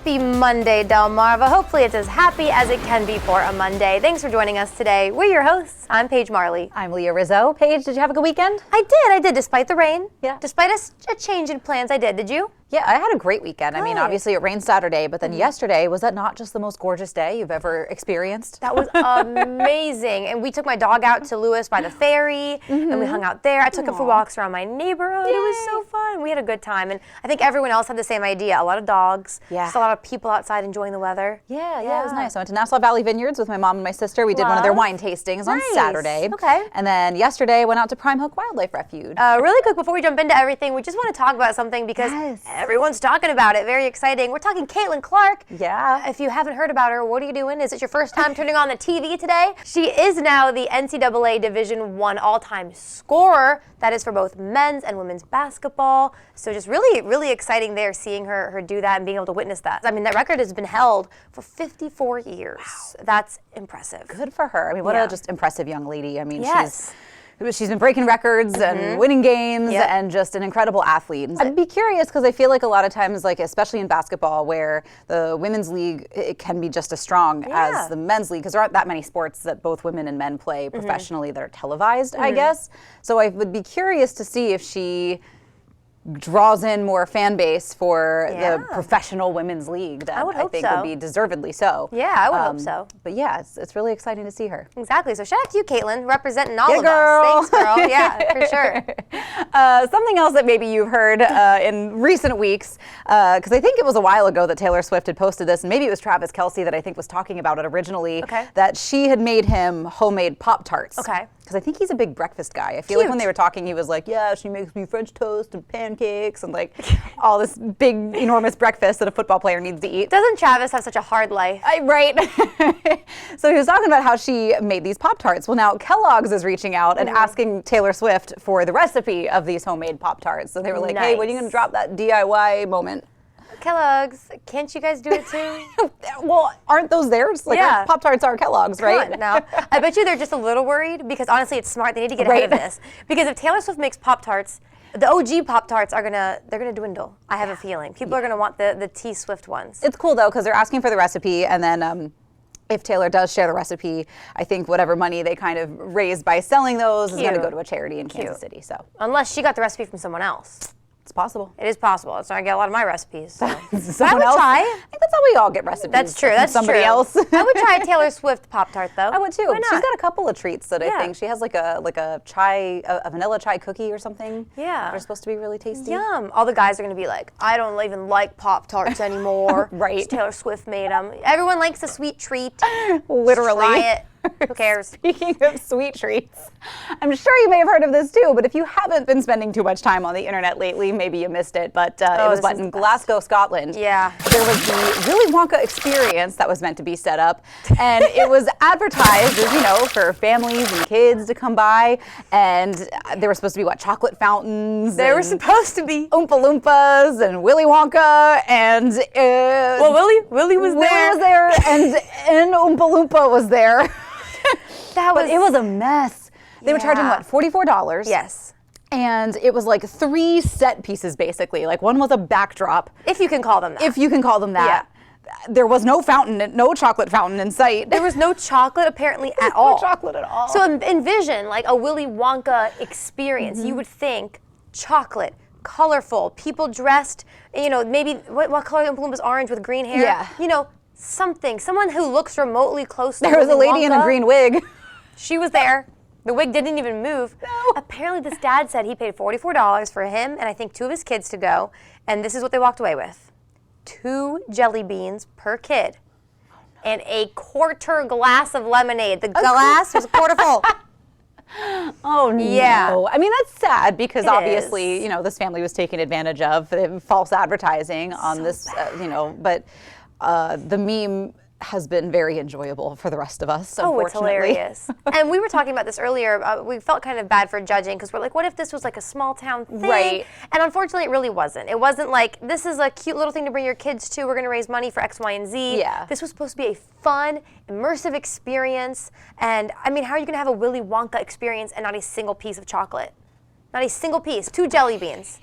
Happy Monday, Delmarva. Hopefully it's as happy as it can be for a Monday. Thanks for joining us today. We're your hosts. I'm Paige Marley. I'm Leah Rizzo. Paige, did you have a good weekend? I did, despite the rain. Yeah. Despite a change in plans, I did. Did you? Yeah, I had a great weekend. Good. I mean, obviously it rained Saturday, but then yesterday, was that not just the most gorgeous day you've ever experienced? That was amazing. And we took my dog out to Lewis by the ferry, and we hung out there. I took him for walks around my neighborhood. Yay. It was so fun. We had a good time. And I think everyone else had the same idea. A lot of dogs, just a lot of people outside enjoying the weather. Yeah, it was nice. I went to Nassau Valley Vineyards with my mom and my sister. We did one of their wine tastings on Saturday. Okay. And then yesterday, I went out to Prime Hook Wildlife Refuge. Really quick, before we jump into everything, we just want to talk about something because everyone's talking about it. Very exciting. We're talking Caitlin Clark. Yeah. If you haven't heard about her, what are you doing? Is it your first time turning on the TV today? She is now the NCAA Division I all-time scorer. That is for both men's and women's basketball. So just really, really exciting there seeing her do that and being able to witness that. I mean, that record has been held for 54 years. Wow. That's impressive. Good for her. I mean, what a just impressive young lady. I mean, she's been breaking records and winning games and just an incredible athlete. I'd be curious because I feel like a lot of times, like especially in basketball, where the women's league it can be just as strong as the men's league because there aren't that many sports that both women and men play professionally that are televised, I guess. So I would be curious to see if she draws in more fan base for the professional women's league that I think would be deservedly so. Yeah, I would hope so. But yeah, it's really exciting to see her. Exactly. So shout out to you, Caitlin, representing all of us. Thanks, girl. Yeah, for sure. Something else that maybe you've heard in recent weeks, because I think it was a while ago that Taylor Swift had posted this, and maybe it was Travis Kelce that I think was talking about it originally, that she had made him homemade Pop-Tarts. Okay. Because I think he's a big breakfast guy. I feel like when they were talking, he was like, yeah, she makes me French toast and pancakes and like all this big, enormous breakfast that a football player needs to eat. Doesn't Travis have such a hard life? Right. So he was talking about how she made these Pop-Tarts. Well, now Kellogg's is reaching out and asking Taylor Swift for the recipe of these homemade Pop-Tarts. So they were like, hey, when are you going to drop that DIY moment? Kellogg's, can't you guys do it too? Well, aren't those theirs? Like Pop-Tarts are Kellogg's, right? Come on, now, I bet you they're just a little worried because honestly, it's smart. They need to get ahead of this because if Taylor Swift makes Pop-Tarts, the OG Pop-Tarts are they're gonna dwindle. I have a feeling people are gonna want the T Swift ones. It's cool though because they're asking for the recipe, and then if Taylor does share the recipe, I think whatever money they kind of raise by selling those is gonna go to a charity in Kansas City. So unless she got the recipe from someone else. It's possible. It is possible. It's not I get a lot of my recipes. So. I would try. I think that's how we all get recipes. That's true. That's somebody else. I would try a Taylor Swift Pop-Tart though. I would too. Why not? She's got a couple of treats that I think she has like a vanilla chai cookie or something. Yeah. They're supposed to be really tasty. Yum. All the guys are gonna be like, I don't even like Pop-Tarts anymore. Right. Taylor Swift made them. Everyone likes a sweet treat. Literally. Just try it. Who cares? Speaking of sweet treats, I'm sure you may have heard of this too, but if you haven't been spending too much time on the internet lately, maybe you missed it, but it was in Glasgow, Scotland. Yeah. There was the Willy Wonka experience that was meant to be set up, and it was advertised as, for families and kids to come by, and there were supposed to be, chocolate fountains? There were supposed to be. Oompa Loompas and Willy Wonka, and... well, Willy was there. Willy was there, and Oompa Loompa was there. But it was a mess. They were charging, $44? Yes. And it was like 3 set pieces, basically. Like one was a backdrop. If you can call them that. If you can call them that. Yeah. There was no chocolate fountain in sight. There was no chocolate apparently at all. No chocolate at all. So envision like a Willy Wonka experience. You would think chocolate, colorful, people dressed, maybe what color Oompa Loompas? Orange with green hair. Yeah. Someone who looks remotely close to There was a lady in a green wig. She was there. The wig didn't even move. No. Apparently this dad said he paid $44 for him and I think 2 of his kids to go, and this is what they walked away with. 2 jelly beans per kid and a quarter glass of lemonade. The glass was a quarter full. Oh no. Yeah. I mean, that's sad because obviously, this family was taken advantage of, false advertising on this, but the meme has been very enjoyable for the rest of us, unfortunately. Oh, it's hilarious. And we were talking about this earlier. We felt kind of bad for judging because we're like, what if this was like a small town thing? Right. And unfortunately, it really wasn't. It wasn't like, this is a cute little thing to bring your kids to. We're going to raise money for X, Y, and Z. Yeah. This was supposed to be a fun, immersive experience. And I mean, how are you going to have a Willy Wonka experience and not a single piece of chocolate? Not a single piece. 2 jelly beans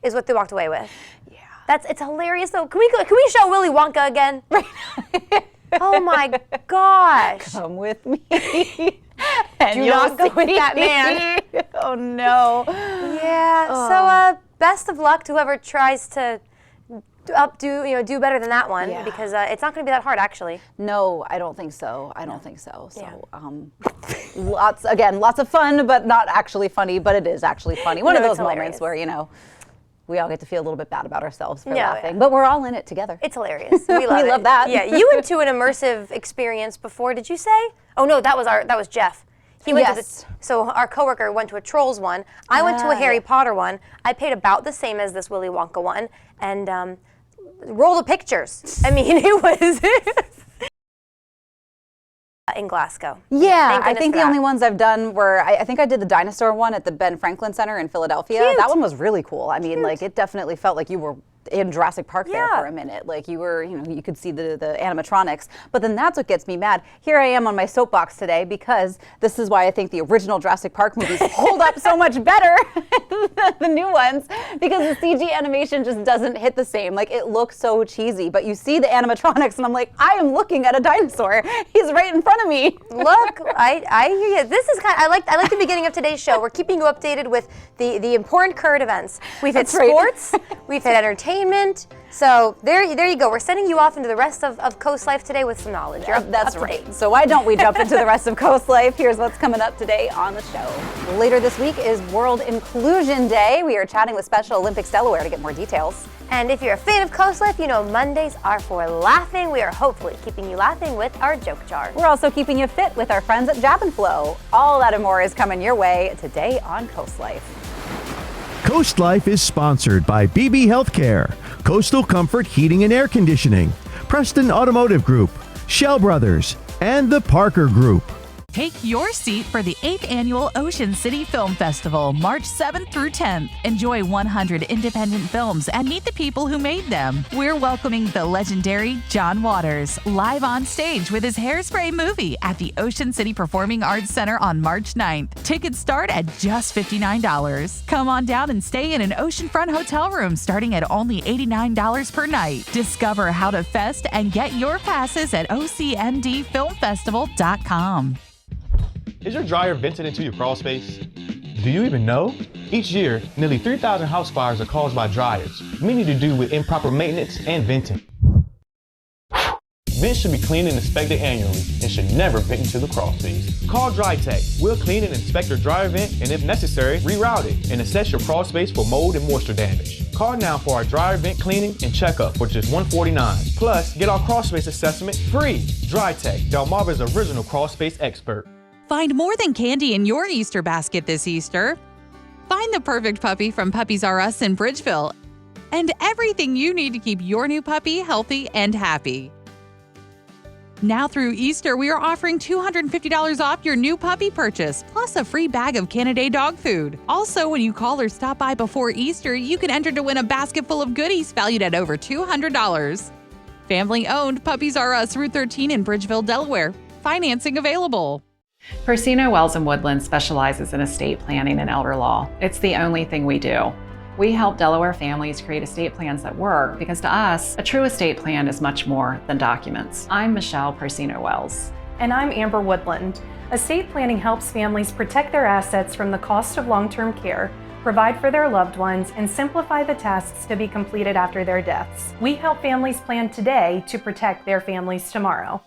is what they walked away with. Yeah. It's hilarious though. Can we show Willy Wonka again? Oh my gosh. Come with me. And do not go with that man. Oh no. Yeah. So best of luck to whoever tries to do better than that one, because it's not going to be that hard actually. No, I don't think so. So lots of fun, but not actually funny, but it is actually funny. One of those moments where, we all get to feel a little bit bad about ourselves for laughing, but we're all in it together. It's hilarious. We love that. Yeah, you went to an immersive experience before, did you say? Oh no, that was Jeff. He went to so our coworker went to a Trolls one. I went to a Harry Potter one. I paid about the same as this Willy Wonka one, and roll the pictures. I mean, it was in Glasgow. Yeah, I think the only ones I've done were, I think I did the dinosaur one at the Ben Franklin Center in Philadelphia. Cute. That one was really cool. I mean, like, it definitely felt like you were in Jurassic Park there for a minute. Like you were, you could see the animatronics. But then that's what gets me mad. Here I am on my soapbox today because this is why I think the original Jurassic Park movies hold up so much better than the new ones, because the CG animation just doesn't hit the same. Like, it looks so cheesy, but you see the animatronics and I'm like, I am looking at a dinosaur. He's right in front of me. Look, I hear you. This is I like the beginning of today's show. We're keeping you updated with the important current events. We've hit sports, we've hit entertainment. So there you go. We're sending you off into the rest of Coast Life today with some knowledge. That's right. So why don't we jump into the rest of Coast Life? Here's what's coming up today on the show. Later this week is World Inclusion Day. We are chatting with Special Olympics Delaware to get more details. And if you're a fan of Coast Life, you know Mondays are for laughing. We are hopefully keeping you laughing with our joke jar. We're also keeping you fit with our friends at Jab and Flow. All that and more is coming your way today on Coast Life. Coast Life is sponsored by BB Healthcare, Coastal Comfort Heating and Air Conditioning, Preston Automotive Group, Shell Brothers, and the Parker Group. Take your seat for the 8th Annual Ocean City Film Festival, March 7th through 10th. Enjoy 100 independent films and meet the people who made them. We're welcoming the legendary John Waters, live on stage with his Hairspray movie at the Ocean City Performing Arts Center on March 9th. Tickets start at just $59. Come on down and stay in an oceanfront hotel room starting at only $89 per night. Discover how to fest and get your passes at ocndfilmfestival.com. Is your dryer vented into your crawl space? Do you even know? Each year, nearly 3,000 house fires are caused by dryers, many to do with improper maintenance and venting. Vents should be cleaned and inspected annually and should never vent into the crawl space. Call DryTech. We'll clean and inspect your dryer vent and, if necessary, reroute it and assess your crawl space for mold and moisture damage. Call now for our dryer vent cleaning and checkup for just $149. Plus, get our crawl space assessment free. DryTech, Delmarva's original crawl space expert. Find more than candy in your Easter basket this Easter. Find the perfect puppy from Puppies R Us in Bridgeville and everything you need to keep your new puppy healthy and happy. Now through Easter, we are offering $250 off your new puppy purchase, plus a free bag of Canaday dog food. Also, when you call or stop by before Easter, you can enter to win a basket full of goodies valued at over $200. Family owned, Puppies R Us, Route 13 in Bridgeville, Delaware. Financing available. Persino Wells and Woodland specializes in estate planning and elder law. It's the only thing we do. We help Delaware families create estate plans that work because to us, a true estate plan is much more than documents. I'm Michelle Persino Wells. And I'm Amber Woodland. Estate planning helps families protect their assets from the cost of long-term care, provide for their loved ones, and simplify the tasks to be completed after their deaths. We help families plan today to protect their families tomorrow.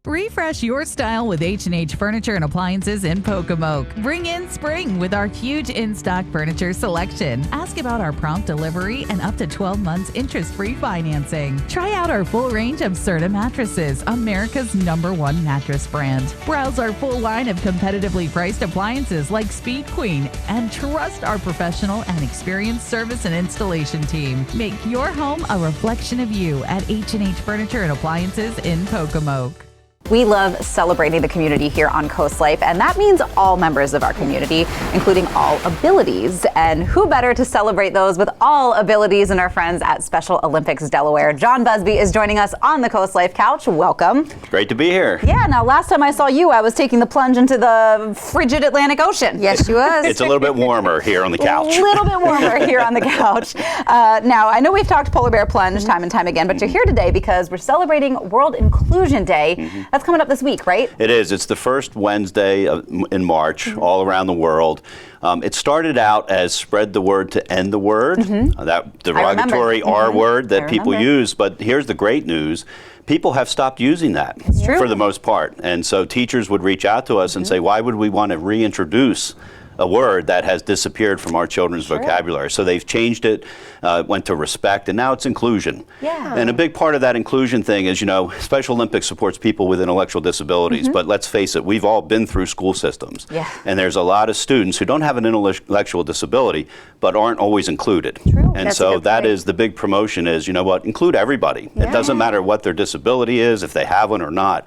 Refresh your style with H&H Furniture and Appliances in Pocomoke. Bring in spring with our huge in-stock furniture selection. Ask about our prompt delivery and up to 12 months interest-free financing. Try out our full range of Serta mattresses, America's #1 mattress brand. Browse our full line of competitively priced appliances like Speed Queen and trust our professional and experienced service and installation team. Make your home a reflection of you at H&H Furniture and Appliances in Pocomoke. We love celebrating the community here on Coast Life, and that means all members of our community, including all abilities. And who better to celebrate those with all abilities than our friends at Special Olympics Delaware. John Busby is joining us on the Coast Life couch. Welcome. Great to be here. Yeah, now last time I saw you, I was taking the plunge into the frigid Atlantic Ocean. Yes, she was. It's a little bit warmer here on the couch. A little bit warmer here on the couch. Now, I know we've talked polar bear plunge time and time again, but you're here today because we're celebrating World Inclusion Day. That's coming up this week, right? It is. It's the first Wednesday in March all around the world. It started out as spread the word to end the word, that derogatory R word that people use. But here's the great news. People have stopped using that for the most part. And so teachers would reach out to us and say, why would we want to reintroduce a word that has disappeared from our children's vocabulary? So they've changed it, went to respect, and now it's inclusion. Yeah. And a big part of that inclusion thing is, Special Olympics supports people with intellectual disabilities, but let's face it, we've all been through school systems. Yeah. And there's a lot of students who don't have an intellectual disability, but aren't always included. True. And That's a so good that point. is the big promotion is, include everybody. It doesn't matter what their disability is, if they have one or not.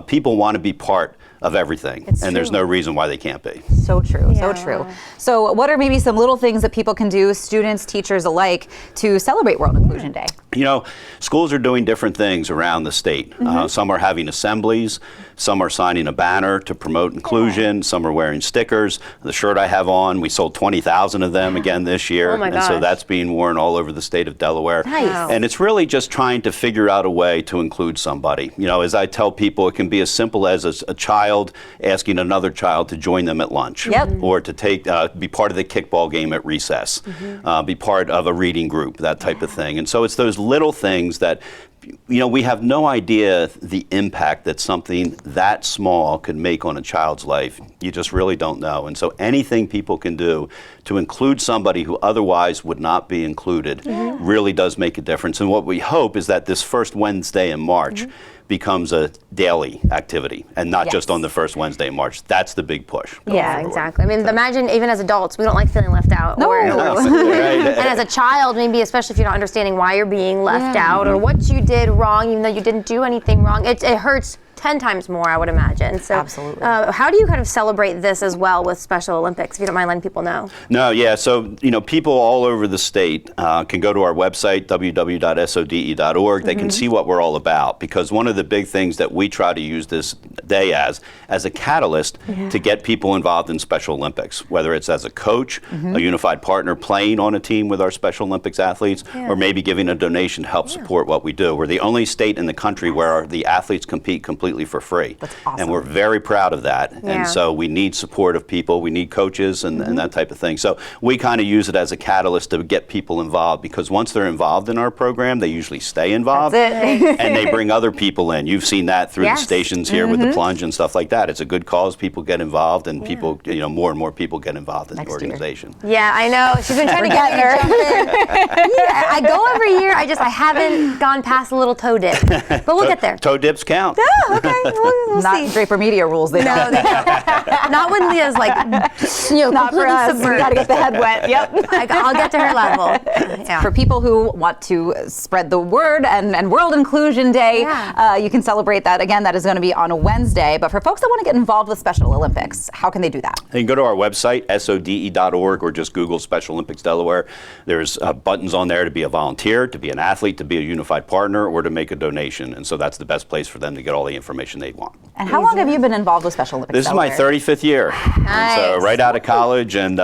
People want to be part of everything, and there's no reason why they can't be. So true, so true. So what are maybe some little things that people can do, students, teachers alike, to celebrate World Inclusion Day? Schools are doing different things around the state. Some are having assemblies, some are signing a banner to promote inclusion, some are wearing stickers. The shirt I have on, we sold 20,000 of them again this year, Oh my and so gosh. that's being worn all over the state of Delaware. Nice. Wow. And it's really just trying to figure out a way to include somebody. As I tell people, it can be as simple as a child asking another child to join them at lunch, or to be part of the kickball game at recess, be part of a reading group, that type of thing. And so it's those little things that we have no idea the impact that something that small could make on a child's life. You just really don't know. And so anything people can do to include somebody who otherwise would not be included really does make a difference. And what we hope is that this first Wednesday in March becomes a daily activity and not just on the first Wednesday in March. That's the big push. Yeah, exactly. I mean, imagine even as adults, we don't like feeling left out. Right. And as a child, maybe especially if you're not understanding why you're being left out or what you did wrong, even though you didn't do anything wrong, it hurts 10 times more, I would imagine. So, absolutely. How do you kind of celebrate this as well with Special Olympics, if you don't mind letting people know? No, yeah. So, people all over the state can go to our website, www.sode.org. They can see what we're all about, because one of the big things that we try to use this day as a catalyst to get people involved in Special Olympics, whether it's as a coach, a unified partner playing on a team with our Special Olympics athletes, or maybe giving a donation to help support what we do. We're the only state in the country where the athletes compete completely for free. That's awesome. And we're very proud of that. Yeah. And so we need support of people, we need coaches and that type of thing. So we kind of use it as a catalyst to get people involved, because once they're involved in our program, they usually stay involved. That's it. And they bring other people in. You've seen that through the stations here with the plunge and stuff like that. It's a good cause. People get involved, and people, more and more people get involved in the organization. Yeah, I know. She's been trying to get me to jump in. Yeah, I go every year. I haven't gone past a little toe dip, but we'll get there. Toe dips count. Oh, okay. We'll Not see. Draper Media rules, they No, don't. not when Leah's Not for completely us. We submerged. gotta get the head wet. Yep. I'll get to her level. Yeah. For people who want to spread the word and World Inclusion Day, you can celebrate that. Again, that is going to be on a Wednesday. But for folks that want to get involved with Special Olympics, how can they do that? You can go to our website, sode.org, or just Google Special Olympics Delaware. There's buttons on there to be a volunteer, to be an athlete, to be a unified partner, or to make a donation. And so that's the best place for them to get all the information they want. And how long have you been involved with Special Olympics This is my Delaware? 35th year. Nice. So right out of college, and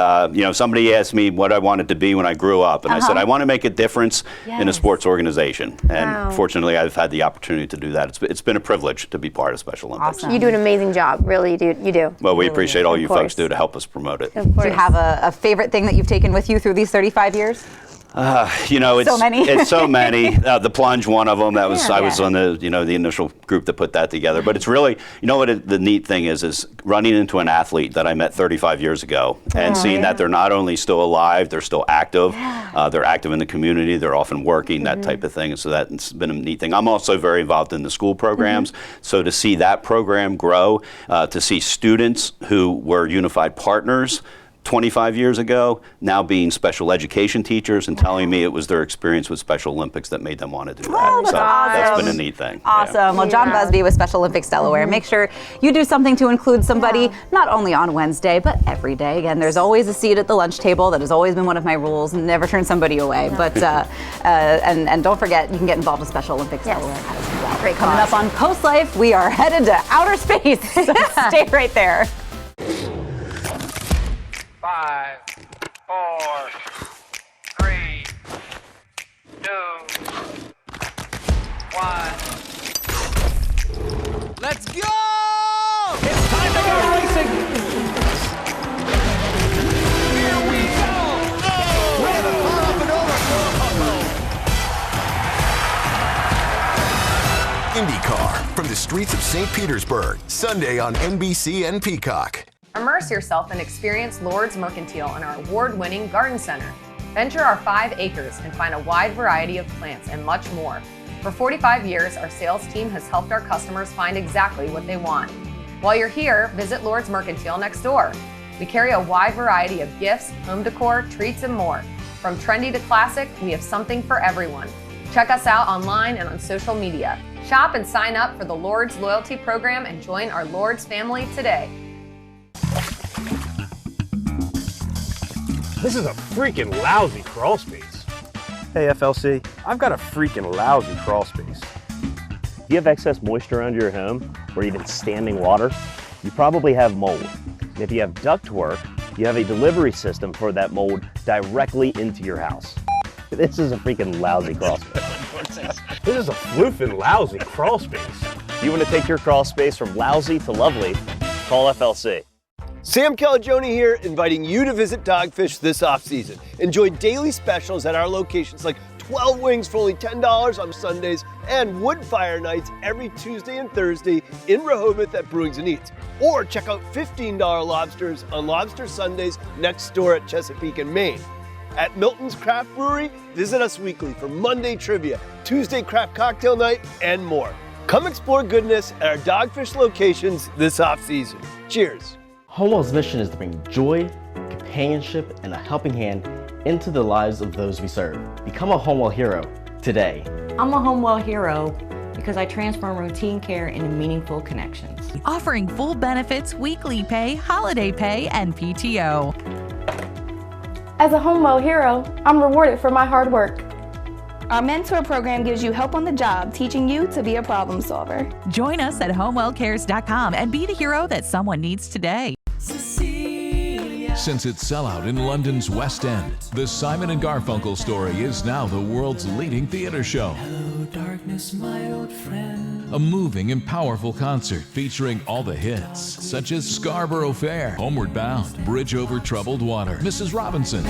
somebody asked me what I wanted to be when I grew up, and I said I want to make a difference in a sports organization. And fortunately, I've had the opportunity to do that. It's been a privilege to be part of Special Olympics. Awesome. You do an amazing job, really. You do. Well, we appreciate all you course. folks do to help us promote it. Of course. Do you have a favorite thing that you've taken with you through these 35 years? It's So many. It's so many. The plunge, one of them. That was I was on the the initial group that put that together. But it's really the neat thing is running into an athlete that I met 35 years ago and seeing that they're not only still alive, they're still active. They're active in the community. They're often working, that type of thing. And so that's been a neat thing. I'm also very involved in the school programs. So to see that program grow, to see students who were unified partners 25 years ago, now being special education teachers and telling me it was their experience with Special Olympics that made them want to do that. Oh, that's awesome. That's been a neat thing. Awesome. Yeah. Well, John Busby with Special Olympics Delaware. Make sure you do something to include somebody, not only on Wednesday, but every day. Again, there's always a seat at the lunch table. That has always been one of my rules. Never turn somebody away. But and don't forget, you can get involved with Special Olympics Delaware as well. Great Coming up on Coast Life, we are headed to outer space. So stay right there. 5, 4, 3, 2, 1. Let's go! It's time to go racing! Here we go! Oh! Way the car up and over! IndyCar from the streets of St. Petersburg, Sunday on NBC and Peacock. Immerse yourself and experience Lord's Mercantile in our award-winning garden center. Venture our 5 acres and find a wide variety of plants and much more. For 45 years, our sales team has helped our customers find exactly what they want. While you're here, visit Lord's Mercantile next door. We carry a wide variety of gifts, home decor, treats, and more. From trendy to classic, we have something for everyone. Check us out online and on social media. Shop and sign up for the Lord's Loyalty Program and join our Lord's family today. This is a freaking lousy crawl space. Hey FLC, I've got a freaking lousy crawl space. Do you have excess moisture around your home or even standing water? You probably have mold. And if you have ductwork, you have a delivery system for that mold directly into your house. This is a freaking lousy crawl space. This is a floofing lousy crawl space. You want to take your crawl space from lousy to lovely, call FLC. Sam Calagione here, inviting you to visit Dogfish this off-season. Enjoy daily specials at our locations like 12 wings for only $10 on Sundays and wood fire nights every Tuesday and Thursday in Rehoboth at Brewings and Eats. Or check out $15 lobsters on Lobster Sundays next door at Chesapeake and Maine. At Milton's Craft Brewery, visit us weekly for Monday trivia, Tuesday craft cocktail night, and more. Come explore goodness at our Dogfish locations this off-season. Cheers. Homewell's mission is to bring joy, companionship, and a helping hand into the lives of those we serve. Become a Homewell hero today. I'm a Homewell hero because I transform routine care into meaningful connections. Offering full benefits, weekly pay, holiday pay, and PTO. As a Homewell hero, I'm rewarded for my hard work. Our mentor program gives you help on the job, teaching you to be a problem solver. Join us at homewellcares.com and be the hero that someone needs today. Since its sellout in London's West End, the Simon & Garfunkel story is now the world's leading theater show. Hello, darkness, my old friend. A moving and powerful concert featuring all the hits, such as Scarborough Fair, Homeward Bound, Bridge Over Troubled Water, Mrs. Robinson.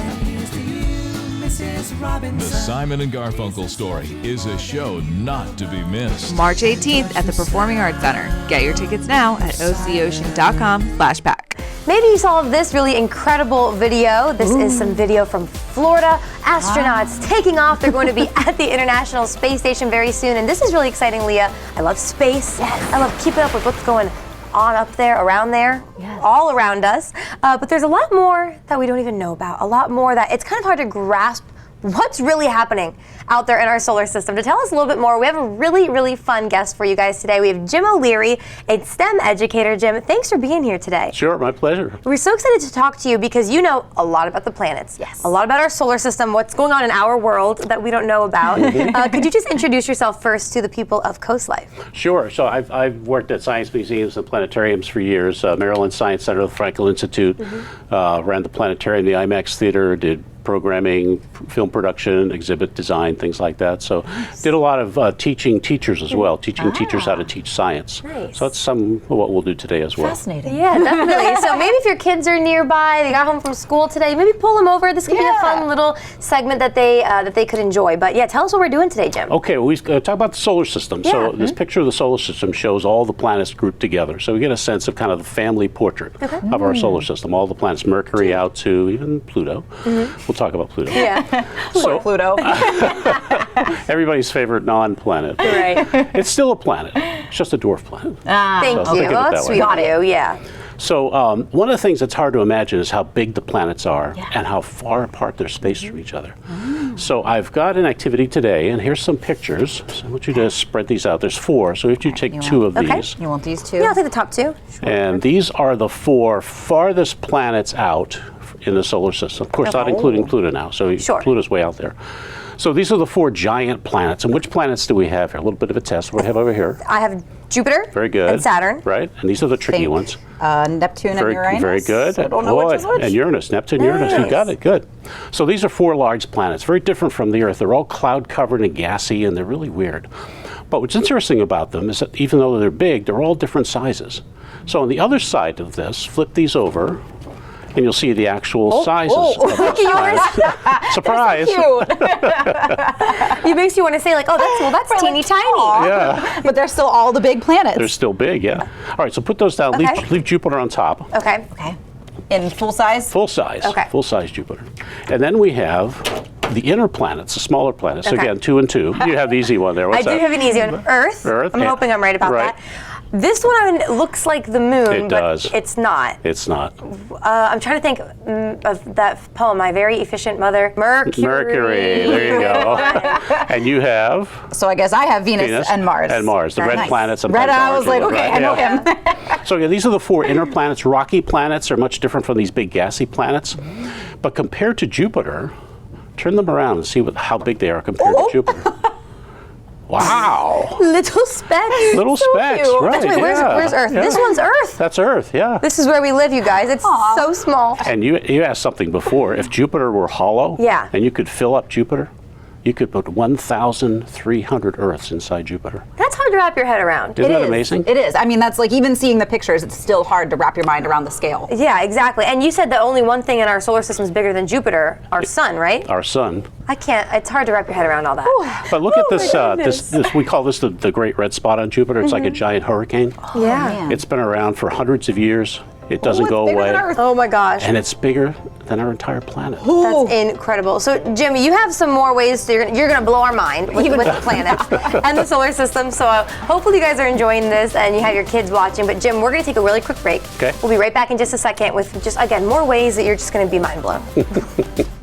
The Simon & Garfunkel story is a show not to be missed. March 18th at the Performing Arts Center. Get your tickets now at ococean.com/pack. Maybe you saw this really incredible video. This is some video from Florida. Astronauts taking off. They're going to be at the International Space Station very soon. And this is really exciting, Leah. I love space. Yes. I love keeping up with what's going on up there, around there, all around us. But there's a lot more that we don't even know about. A lot more that it's kind of hard to grasp what's really happening out there in our solar system. To tell us a little bit more, we have a really, really fun guest for you guys today. We have Jim O'Leary, a STEM educator. Jim, thanks for being here today. Sure, my pleasure. We're so excited to talk to you because you know a lot about the planets. Yes. A lot about our solar system, what's going on in our world that we don't know about. Could you just introduce yourself first to the people of Coast Life? Sure. So I've worked at science museums and planetariums for years. Maryland Science Center, the Frankel Institute, ran the planetarium, the IMAX Theater, did programming, film production, exhibit design, things like that. So did a lot of teaching teachers as well, teaching teachers how to teach science. Nice. So that's some of what we'll do today as well. Fascinating. Yeah, definitely. So maybe if your kids are nearby, they got home from school today, maybe pull them over. This could be a fun little segment that they could enjoy. But yeah, tell us what we're doing today, Jim. Okay, well, we talk about the solar system. Yeah. So this picture of the solar system shows all the planets grouped together. So we get a sense of kind of the family portrait of our solar system. All the planets, Mercury out to even Pluto. We'll talk about Pluto. Yeah. So, Pluto. Everybody's favorite non-planet. Right. It's still a planet. It's just a dwarf planet. Thank you. Well, that's sweet of you. Yeah. So one of the things that's hard to imagine is how big the planets are and how far apart they're spaced from each other. So I've got an activity today, and here's some pictures. So I want you to spread these out. There's 4, so if you take 2 of these. You want these 2? Yeah, I'll take the top 2. And these are the 4 farthest planets out in the solar system. Of course, not including Pluto now, so Pluto's way out there. So these are the 4 giant planets. And which planets do we have here? A little bit of a test. What do we have over here? I have Jupiter. Very good. And Saturn. Right. And these are the tricky ones. Neptune and Uranus. Very good. So I don't know which is which. And Uranus, Neptune, Uranus. You got it. Good. So these are 4 large planets, very different from the Earth. They're all cloud covered and gassy, and they're really weird. But what's interesting about them is that even though they're big, they're all different sizes. So on the other side of this, flip these over, and you'll see the actual sizes. Of Look at yours. Surprise. Cute. It makes you want to say like, oh, that's teeny tiny. Yeah. But they're still all the big planets. They're still big, yeah. All right, so put those down. Okay. Leave Jupiter on top. Okay. In full size? Full size. Okay. Full size Jupiter. And then we have the inner planets, the smaller planets. So again, 2 and 2. You have the easy one there. What's I do have an easy one. Earth. I'm hoping I'm right about that. This one looks like the moon, It does. but it's not. It's not. I'm trying to think of that poem, My Very Efficient Mother. Mercury. There you go. And you have? So I guess I have Venus and Mars. And Mars, the red planets. Red, I was like, okay, I know him. So yeah, these are the 4 inner planets. Rocky planets are much different from these big gassy planets. But compared to Jupiter, turn them around and see how big they are compared to Jupiter. Wow. Little specks. Little specks, cute. right. Wait, where's Earth? Yeah. This one's Earth. That's Earth, yeah. This is where we live, you guys. It's so small. And you asked something before. If Jupiter were hollow, and you could fill up Jupiter, you could put 1,300 Earths inside Jupiter. That's hard to wrap your head around. Isn't that amazing? It is. I mean, that's like even seeing the pictures, it's still hard to wrap your mind around the scale. Yeah, exactly. And you said that only one thing in our solar system is bigger than Jupiter, our sun, right? Our sun. I can't, it's hard to wrap your head around all that. But look at this, we call this the Great Red Spot on Jupiter. It's like a giant hurricane. Yeah. It's been around for hundreds of years. It doesn't go away. Oh my gosh. And it's bigger than our entire planet. That's incredible. So, Jimmy, you have some more ways you're going to blow our mind with the planets and the solar system. So, hopefully, you guys are enjoying this and you have your kids watching. But, Jim, we're going to take a really quick break. Okay. We'll be right back in just a second with just, again, more ways that you're just going to be mind blown.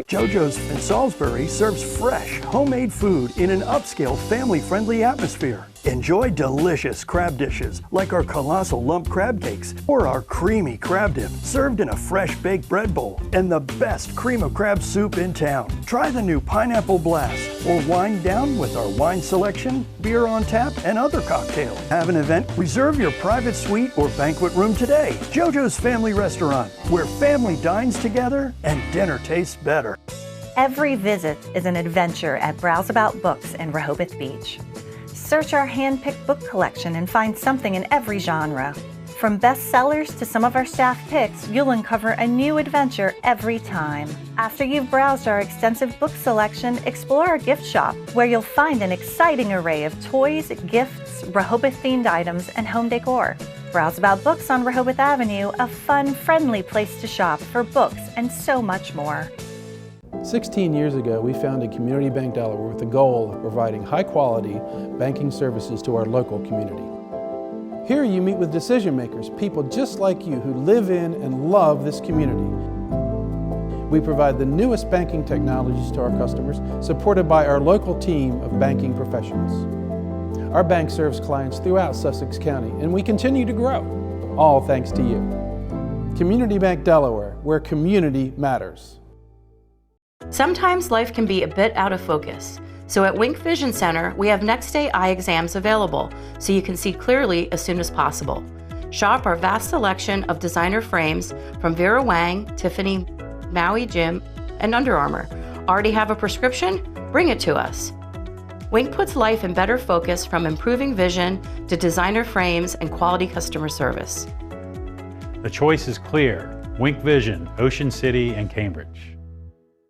JoJo's in Salisbury serves fresh, homemade food in an upscale, family-friendly atmosphere. Enjoy delicious crab dishes like our colossal lump crab cakes or our creamy crab dip served in a fresh baked bread bowl and the best cream of crab soup in town. Try the new Pineapple Blast or wind down with our wine selection, beer on tap, and other cocktails. Have an event? Reserve your private suite or banquet room today. JoJo's Family Restaurant, where family dines together and dinner tastes better. Every visit is an adventure at Browse About Books in Rehoboth Beach. Search our hand-picked book collection and find something in every genre. From bestsellers to some of our staff picks, you'll uncover a new adventure every time. After you've browsed our extensive book selection, explore our gift shop, where you'll find an exciting array of toys, gifts, Rehoboth-themed items, and home decor. Browse About Books on Rehoboth Avenue, a fun, friendly place to shop for books and so much more. 16 years ago, we founded Community Bank Delaware with the goal of providing high-quality banking services to our local community. Here you meet with decision makers, people just like you who live in and love this community. We provide the newest banking technologies to our customers, supported by our local team of banking professionals. Our bank serves clients throughout Sussex County, and we continue to grow, all thanks to you. Community Bank Delaware, where community matters. Sometimes life can be a bit out of focus. So at Wink Vision Center, we have next day eye exams available so you can see clearly as soon as possible. Shop our vast selection of designer frames from Vera Wang, Tiffany, Maui Jim, and Under Armour. Already have a prescription? Bring it to us. Wink puts life in better focus, from improving vision to designer frames and quality customer service. The choice is clear. Wink Vision, Ocean City and Cambridge.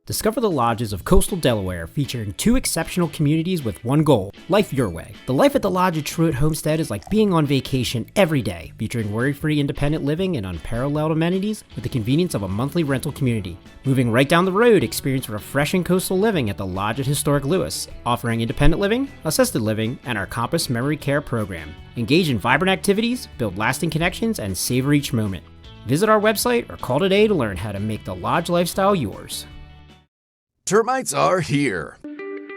Discover the lodges of coastal Delaware, featuring 2 exceptional communities with one goal: life your way. The life at the Lodge at Truett Homestead is like being on vacation every day, featuring worry-free independent living and unparalleled amenities with the convenience of a monthly rental community. Moving right down the road, experience refreshing coastal living at the Lodge at Historic Lewis, offering independent living, assisted living, and our Compass Memory Care program. Engage in vibrant activities, build lasting connections, and savor each moment. Visit our website or call today to learn how to make the Lodge lifestyle yours. Termites are here.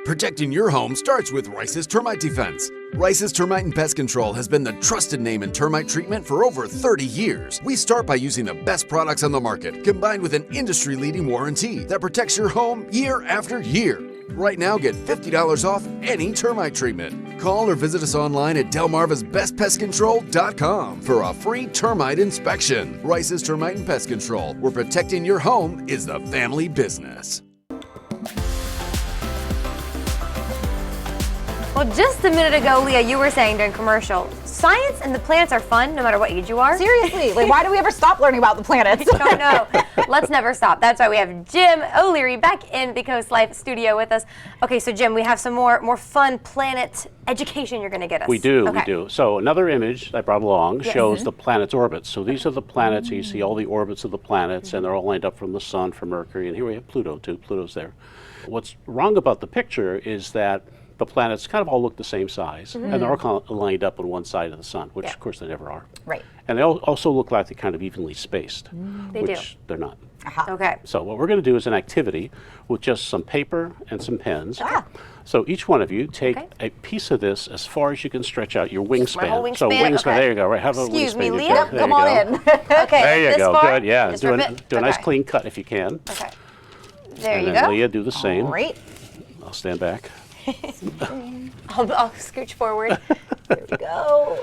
Protecting your home starts with Rice's Termite Defense. Rice's Termite and Pest Control has been the trusted name in termite treatment for over 30 years. We start by using the best products on the market, combined with an industry-leading warranty that protects your home year after year. Right now, get $50 off any termite treatment. Call or visit us online at delmarvasbestpestcontrol.com for a free termite inspection. Rice's Termite and Pest Control, where protecting your home is the family business. Well, just a minute ago, Leah, you were saying during commercial, science and the planets are fun no matter what age you are. Seriously, like why do we ever stop learning about the planets? I don't know. Let's never stop. That's why we have Jim O'Leary back in the Coast Life studio with us. Okay, so Jim, we have some more fun planet education you're going to get us. We do, okay. we do. So another image I brought along shows the planet's orbits. So these are the planets. You see all the orbits of the planets, and they're all lined up from the sun, from Mercury, and here we have Pluto too. Pluto's there. What's wrong about the picture is that the planets kind of all look the same size, and they're all kind of lined up on one side of the sun, which of course they never are. Right. And they also look like they're kind of evenly spaced, They which do. they're not. Okay. So what we're going to do is an activity with just some paper and some pens. So each one of you take a piece of this as far as you can stretch out your wingspan. My whole wingspan? So wingspan, Okay. there you go. Right, have a Excuse wingspan. me, you Leah? got. There Come you on go. in. Okay, There you this go. far? Good. Yeah. Just Do rip a it? nice Okay. clean cut if you can. Okay. There and you then go. Leah, do the same. All right. I'll stand back. I'll scooch forward. There we go.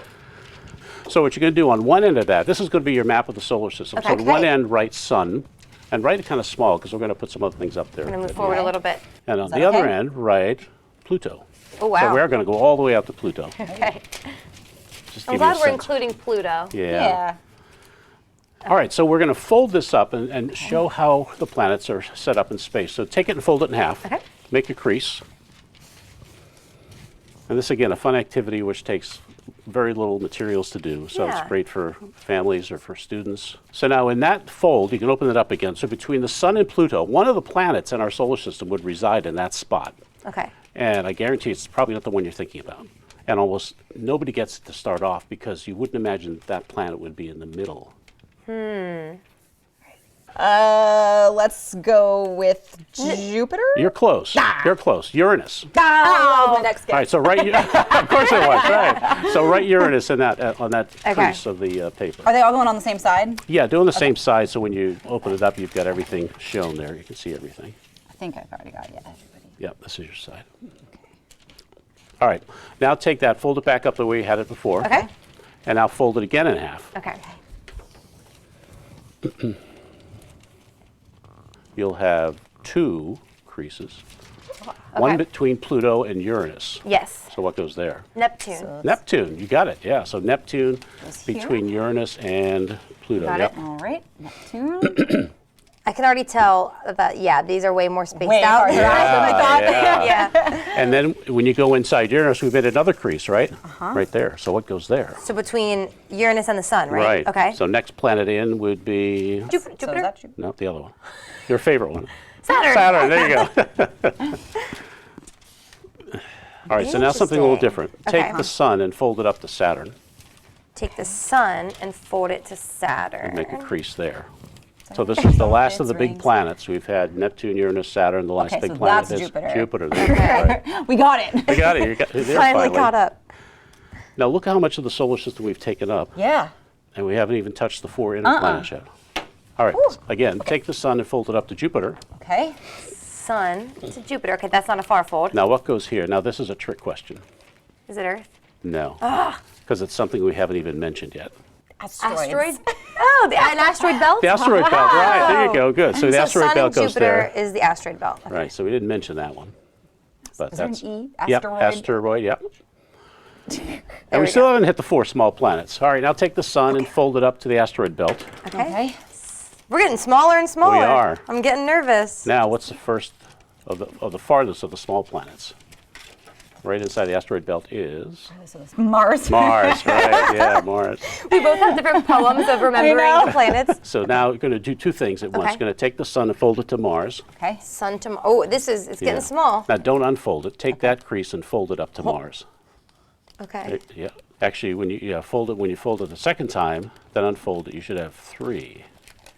So what you're going to do on one end of that, this is going to be your map of the solar system. So Okay. on one end, write sun, and write it kind of small because we're going to put some other things up there. I'm going to move forward a little bit. And on that the other okay? end, write Pluto. Oh, wow. So we're going to go all the way out to Pluto. Okay. Just I'm give you glad a we're sense. including Pluto. Yeah. All right, so we're going to fold this up and show how the planets are set up in space. So take it and fold it in half. Okay. Make a crease. And this, again, a fun activity which takes very little materials to do. So Yeah. it's great for families or for students. So now in that fold, you can open it up again. So between the sun and Pluto, one of the planets in our solar system would reside in that spot. Okay. And I guarantee it's probably not the one you're thinking about. And almost nobody gets it to start off because you wouldn't imagine that planet would be in the middle. Let's go with Jupiter. You're close. You're close. Uranus. Oh, my next guess. All right, so write, of course it was, right. So write Uranus in that, on that crease of the paper. Are they all going on the same side? Yeah, doing the same side, so when you open it up, you've got everything shown there. You can see everything. I think I've already got it. Yep, this is your side. All right, now take that, fold it back up the way you had it before. Okay. And now fold it again in half. Okay. You'll have two creases. One between Pluto and Uranus. Yes. So what goes there? Neptune. Neptune, you got it, yeah. So Neptune between Uranus and Pluto. Got Yep. it. All right, Neptune. I can already tell that, yeah, these are way more spaced Way out. farther out than I thought. Yeah. And then when you go inside Uranus, we made another crease, right? Right there. So what goes there? So between Uranus and the sun, right? Right. Okay. So next planet in would be Jupiter? no, the other one. Your favorite one. Saturn. Saturn, there you go. All right, so now something a little different. Okay. Take the sun and fold it up to Saturn Take the sun and fold it to Saturn. and make a crease there. So this is the last of the big planets. We've had Neptune, Uranus, Saturn. The last Okay, big so planet that's is Jupiter. Jupiter. There you go, right. We got it. We got it. You got it there Finally caught up. Now look how much of the solar system we've taken up, Yeah. and we haven't even touched the four inner planets yet. All right, again, take the sun and fold it up to Jupiter. Okay. Sun to Jupiter. Okay, that's not a far fold. Now what goes here? Now this is a trick question. Is it Earth? No, Ah. because it's something we haven't even mentioned yet. Asteroid? Oh, an asteroid belt? The asteroid belt, right, there you go, good. So the asteroid sun belt and goes Jupiter there. is the asteroid belt. Okay. Right, so we didn't mention that one. But Is there an that's, E? Yep, Asteroid? asteroid, yep. And we still haven't hit the four small planets. All right, now take the sun and fold it up to the asteroid belt. Okay. We're getting smaller and smaller. We are. I'm getting nervous. Now, what's the first of the farthest of the small planets? Right inside the asteroid belt is Mars. Mars, right? Yeah, Mars. We both have different poems of remembering the planets. So now we're going to do two things at once. Okay. We're going to take the sun and fold it to Mars. Okay. Sun to Oh, it's Yeah. getting small. Now don't unfold it. Take that crease and fold it up to Mars. Okay. There- yeah. Actually, when you fold it the second time, then unfold it, you should have 3.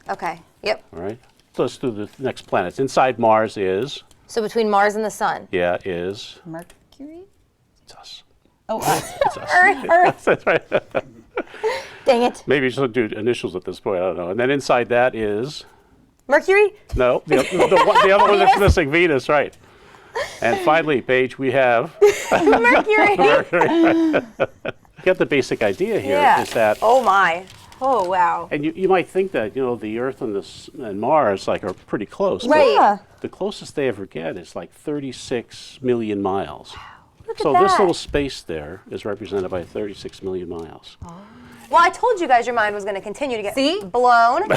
Okay, yep. All right? So let's do the next planets. Inside Mars is... So between Mars and the Sun. Yeah, is... Mercury? It's us. Oh, us. It's us. Earth. That's right. Dang it. Maybe you should do initials at this point, I don't know. And then inside that is... Mercury? No, the other one that's missing, Venus, right. And finally, Paige, we have... Mercury. Mercury. Get the basic idea here is that... Oh, my. Oh, wow. And you might think that, the Earth and Mars are pretty close. Right. Yeah. The closest they ever get is like 36 million miles. Look So at this that. little space there is represented by 36 million miles. Well, I told you guys your mind was going to continue to get blown.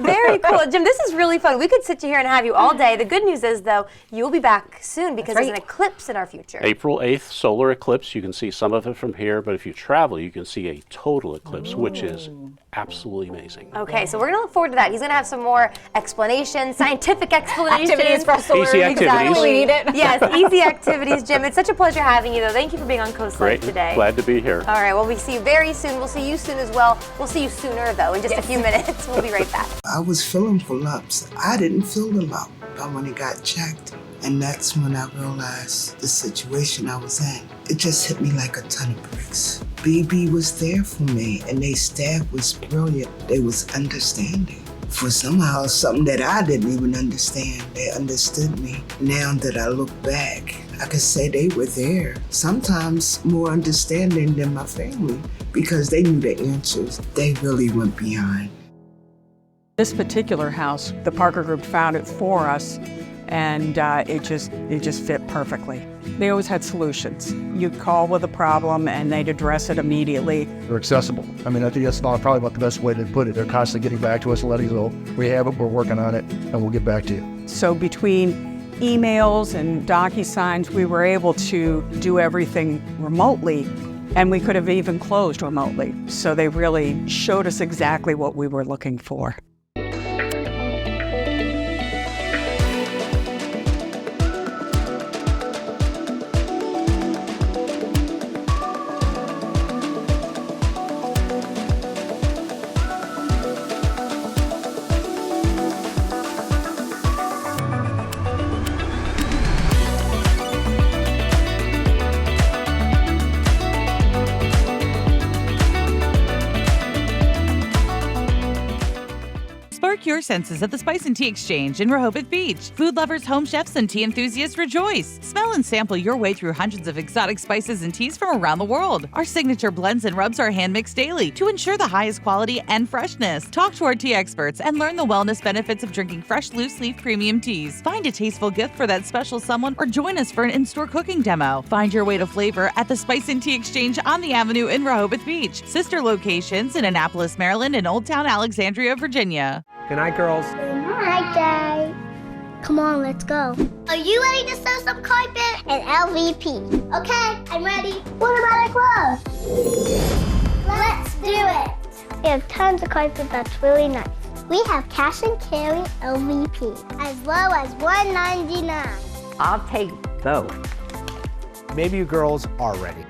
Very cool. Jim, this is really fun. We could sit here and have you all day. The good news is, though, you'll be back soon because there's an eclipse in our future. April 8th, solar eclipse. You can see some of it from here, but if you travel, you can see a total eclipse, which is absolutely amazing. Okay, so we're going to look forward to that. He's going to have some more explanations, scientific explanations. Activities for us to Easy learn. activities. Exactly. We need it. Yes, easy activities, Jim. It's such a pleasure having you, though. Thank you for being on Coast Life Great. today. Glad to be here. All right, well, we see you very soon. We'll see you soon as well. We'll see you sooner, though, in just a few minutes. We'll be right back. I was feeling for lumps. I didn't feel the lump, but when it got checked, and that's when I realized the situation I was in. It just hit me like a ton of bricks. BB was there for me, and their staff was brilliant. They was understanding. For somehow something that I didn't even understand, they understood me. Now that I look back, I could say they were there. Sometimes more understanding than my family, because they knew the answers. They really went beyond. This particular house, the Parker Group found it for us, and it just fit perfectly. They always had solutions. You'd call with a problem and they'd address it immediately. They're accessible. I mean, I think that's probably about the best way to put it. They're constantly getting back to us and letting us know, we have it, we're working on it, and we'll get back to you. So between emails and DocuSigns, we were able to do everything remotely, and we could have even closed remotely. So they really showed us exactly what we were looking for. Spark your senses at the Spice and Tea Exchange in Rehoboth Beach. Food lovers, home chefs, and tea enthusiasts rejoice. Smell and sample your way through hundreds of exotic spices and teas from around the world. Our signature blends and rubs are hand-mixed daily to ensure the highest quality and freshness. Talk to our tea experts and learn the wellness benefits of drinking fresh, loose-leaf premium teas. Find a tasteful gift for that special someone or join us for an in-store cooking demo. Find your way to flavor at the Spice and Tea Exchange on the Avenue in Rehoboth Beach. Sister locations in Annapolis, Maryland and Old Town Alexandria, Virginia. Good night, girls. Good night, Dad. Come on, let's go. Are you ready to sew some carpet? And LVP. Okay, I'm ready. What about our clothes? Let's do it. We have tons of carpet that's really nice. We have cash and carry LVP, as low as $1.99. I'll take both. Maybe you girls are ready.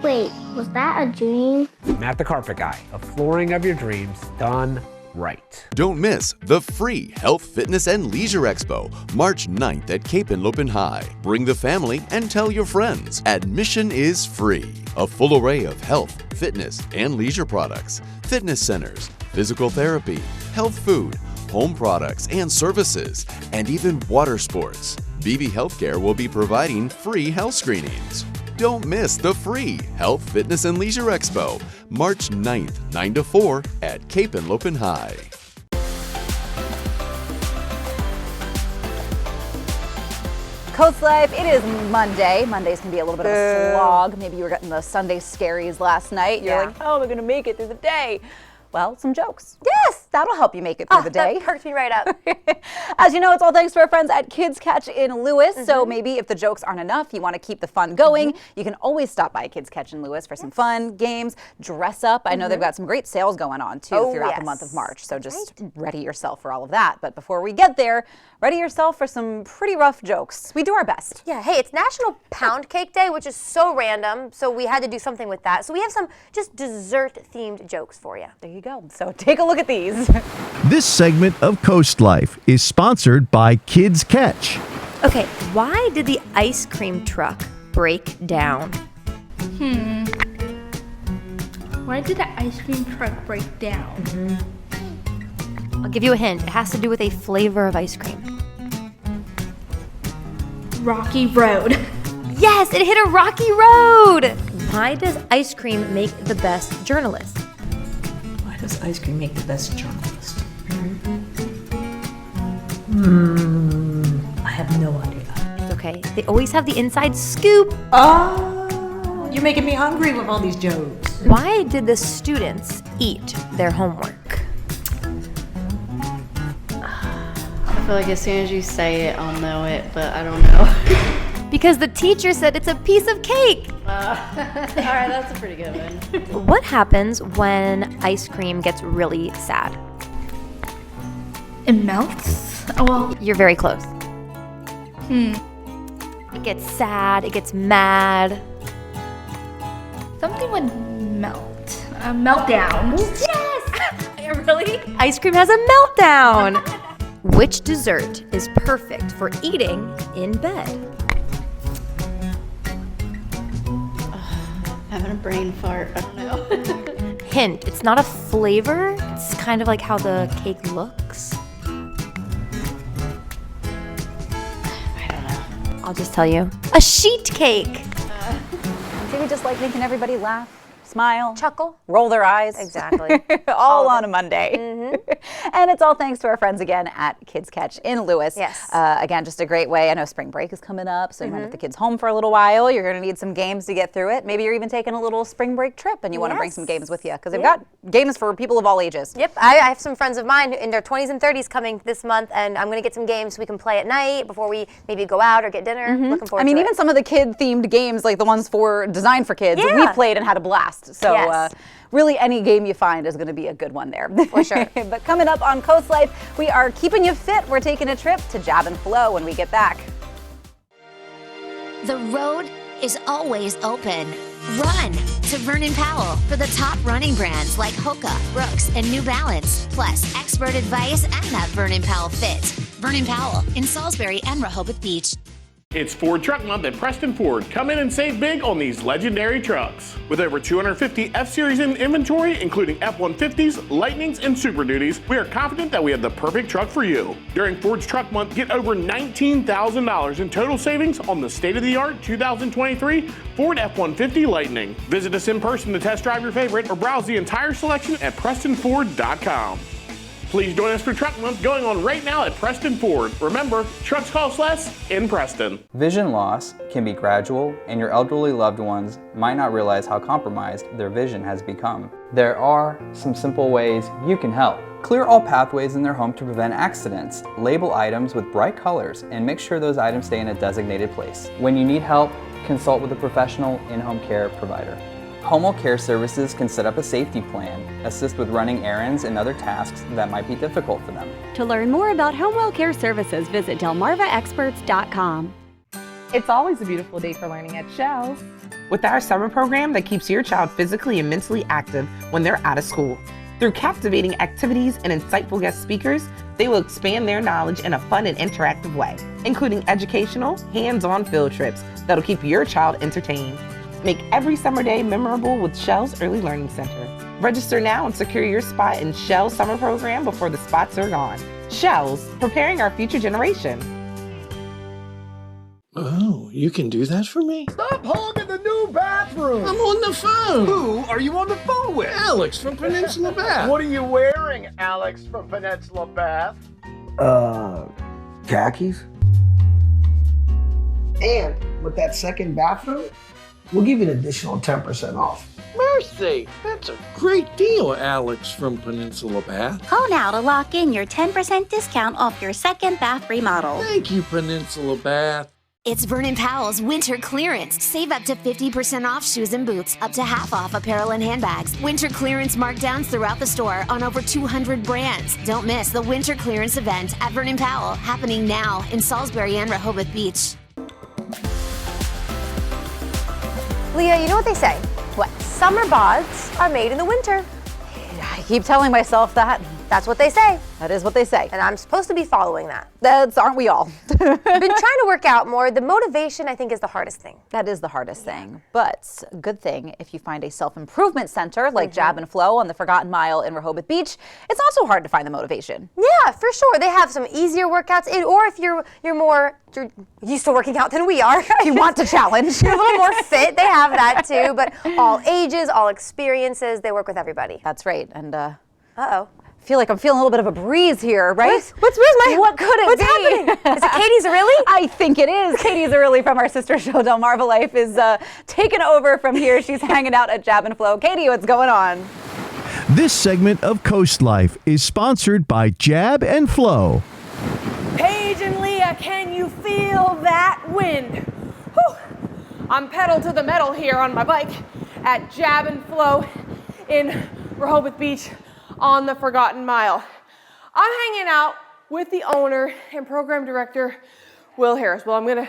Wait, was that a dream? Matt the Carpet Guy, a flooring of your dreams done right. Don't miss the free Health, Fitness, and Leisure Expo, March 9th at Cape and Lopin High. Bring the family and tell your friends. Admission is free. A full array of health, fitness, and leisure products, fitness centers, physical therapy, health food, home products and services, and even water sports. BB Healthcare will be providing free health screenings. Don't miss the free Health, Fitness, and Leisure Expo, March 9th, 9 to 4 at Cape and Lopin High. Coast Life, it is Monday. Mondays can be a little bit of a slog. Maybe you were getting the Sunday scaries last night. You're like, how am I going to make it through the day? Well, some jokes. Yes, that'll help you make it through the day. That perked me right up. As you know, it's all thanks to our friends at Kids Catch in Lewis. So maybe if the jokes aren't enough, you want to keep the fun going, you can always stop by Kids Catch in Lewis for some fun, games, dress up. I know they've got some great sales going on too throughout the month of March. So just ready yourself for all of that. But before we get there, ready yourself for some pretty rough jokes. We do our best. Yeah, hey, it's National Pound Cake Day, which is so random, so we had to do something with that. So we have some just dessert-themed jokes for you. There you go. So take a look at these. This segment of Coast Life is sponsored by Kids Catch. Okay, why did the ice cream truck break down? Why did the ice cream truck break down? I'll give you a hint. It has to do with a flavor of ice cream. Rocky Road. Yes, it hit a rocky road! Why does ice cream make the best journalist? Why does ice cream make the best journalist? I have no idea. It's okay. They always have the inside scoop. Oh, you're making me hungry with all these jokes. Why did the students eat their homework? I feel like as soon as you say it, I'll know it, but I don't know. Because the teacher said it's a piece of cake. All right, that's a pretty good one. What happens when ice cream gets really sad? It melts? Well, you're very close. It gets sad, it gets mad. Something would melt. A meltdown. Yes! Really? Ice cream has a meltdown. Which dessert is perfect for eating in bed? Having a brain fart, I don't know. Hint, it's not a flavor, it's kind of like how the cake looks. I don't know. I'll just tell you. A sheet cake! Do we just like making everybody laugh, smile, chuckle, roll their eyes? Exactly. all on a Monday. And it's all thanks to our friends again at Kids Catch in Lewis. Yes. Again, just a great way. I know spring break is coming up, so you might have the kids home for a little while. You're going to need some games to get through it. Maybe you're even taking a little spring break trip and you want to bring some games with you because they've got games for people of all ages. Yep, I have some friends of mine in their 20s and 30s coming this month, and I'm going to get some games so we can play at night before we maybe go out or get dinner. Looking forward to it. even some of the kid-themed games, like the ones designed for kids, we played and had a blast. So really any game you find is going to be a good one there. For sure. But coming up on Coast Life, we are keeping you fit. We're taking a trip to Jab and Flow when we get back. The road is always open. Run to Vernon Powell for the top running brands like Hoka, Brooks, and New Balance, plus expert advice and that Vernon Powell fit. Vernon Powell in Salisbury and Rehoboth Beach. It's Ford Truck Month at Preston Ford. Come in and save big on these legendary trucks. With over 250 F-Series in inventory, including F-150s, Lightnings, and Super Duties, we are confident that we have the perfect truck for you. During Ford's Truck Month, get over $19,000 in total savings on the state-of-the-art 2023 Ford F-150 Lightning. Visit us in person to test drive your favorite or browse the entire selection at PrestonFord.com. Please join us for Truck Month going on right now at Preston Ford. Remember, trucks cost less in Preston. Vision loss can be gradual, and your elderly loved ones might not realize how compromised their vision has become. There are some simple ways you can help. Clear all pathways in their home to prevent accidents. Label items with bright colors and make sure those items stay in a designated place. When you need help, consult with a professional in-home care provider. Home Care Services can set up a safety plan, assist with running errands and other tasks that might be difficult for them. To learn more about Home Care Services, visit delmarvaexperts.com. It's always a beautiful day for learning at Shells. With our summer program that keeps your child physically and mentally active when they're out of school. Through captivating activities and insightful guest speakers, they will expand their knowledge in a fun and interactive way, including educational, hands-on field trips that'll keep your child entertained. Make every summer day memorable with Shell's Early Learning Center. Register now and secure your spot in Shell's summer program before the spots are gone. Shell's, preparing our future generation. Oh, you can do that for me? Stop hogging the new bathroom! I'm on the phone. Who are you on the phone with? Alex from Peninsula Bath. What are you wearing, Alex from Peninsula Bath? Khakis. And with that second bathroom, we'll give you an additional 10% off. Mercy, that's a great deal, Alex from Peninsula Bath. Call now to lock in your 10% discount off your second bath remodel. Thank you, Peninsula Bath. It's Vernon Powell's winter clearance. Save up to 50% off shoes and boots, up to half off apparel and handbags. Winter clearance markdowns throughout the store on over 200 brands. Don't miss the winter clearance event at Vernon Powell, happening now in Salisbury and Rehoboth Beach. Leah, you know what they say? What? Summer bods are made in the winter. I keep telling myself that. That's what they say. That is what they say. And I'm supposed to be following that. Aren't we all? I've been trying to work out more. The motivation, I think, is the hardest thing. That is the hardest thing. But good thing if you find a self-improvement center like Jab and Flow on the Forgotten Mile in Rehoboth Beach, it's not so hard to find the motivation. Yeah, for sure. They have some easier workouts, or if you're used to working out than we are. If you want to challenge. You're a little more fit, they have that too. But all ages, all experiences, they work with everybody. That's right. And uh-oh. I feel like I'm feeling a little bit of a breeze here, right? What could it What's be? happening? Is it Katie Zerilli? I think it is. Katie Zerilli from our sister show, Delmarva Life, is taking over from here. She's hanging out at Jab and Flow. Katie, what's going on? This segment of Coast Life is sponsored by Jab and Flow. Paige and Leah, can you feel that wind? Whew. I'm pedal to the metal here on my bike at Jab and Flow in Rehoboth Beach on the Forgotten Mile. I'm hanging out with the owner and program director, Will Harris. Well, I'm gonna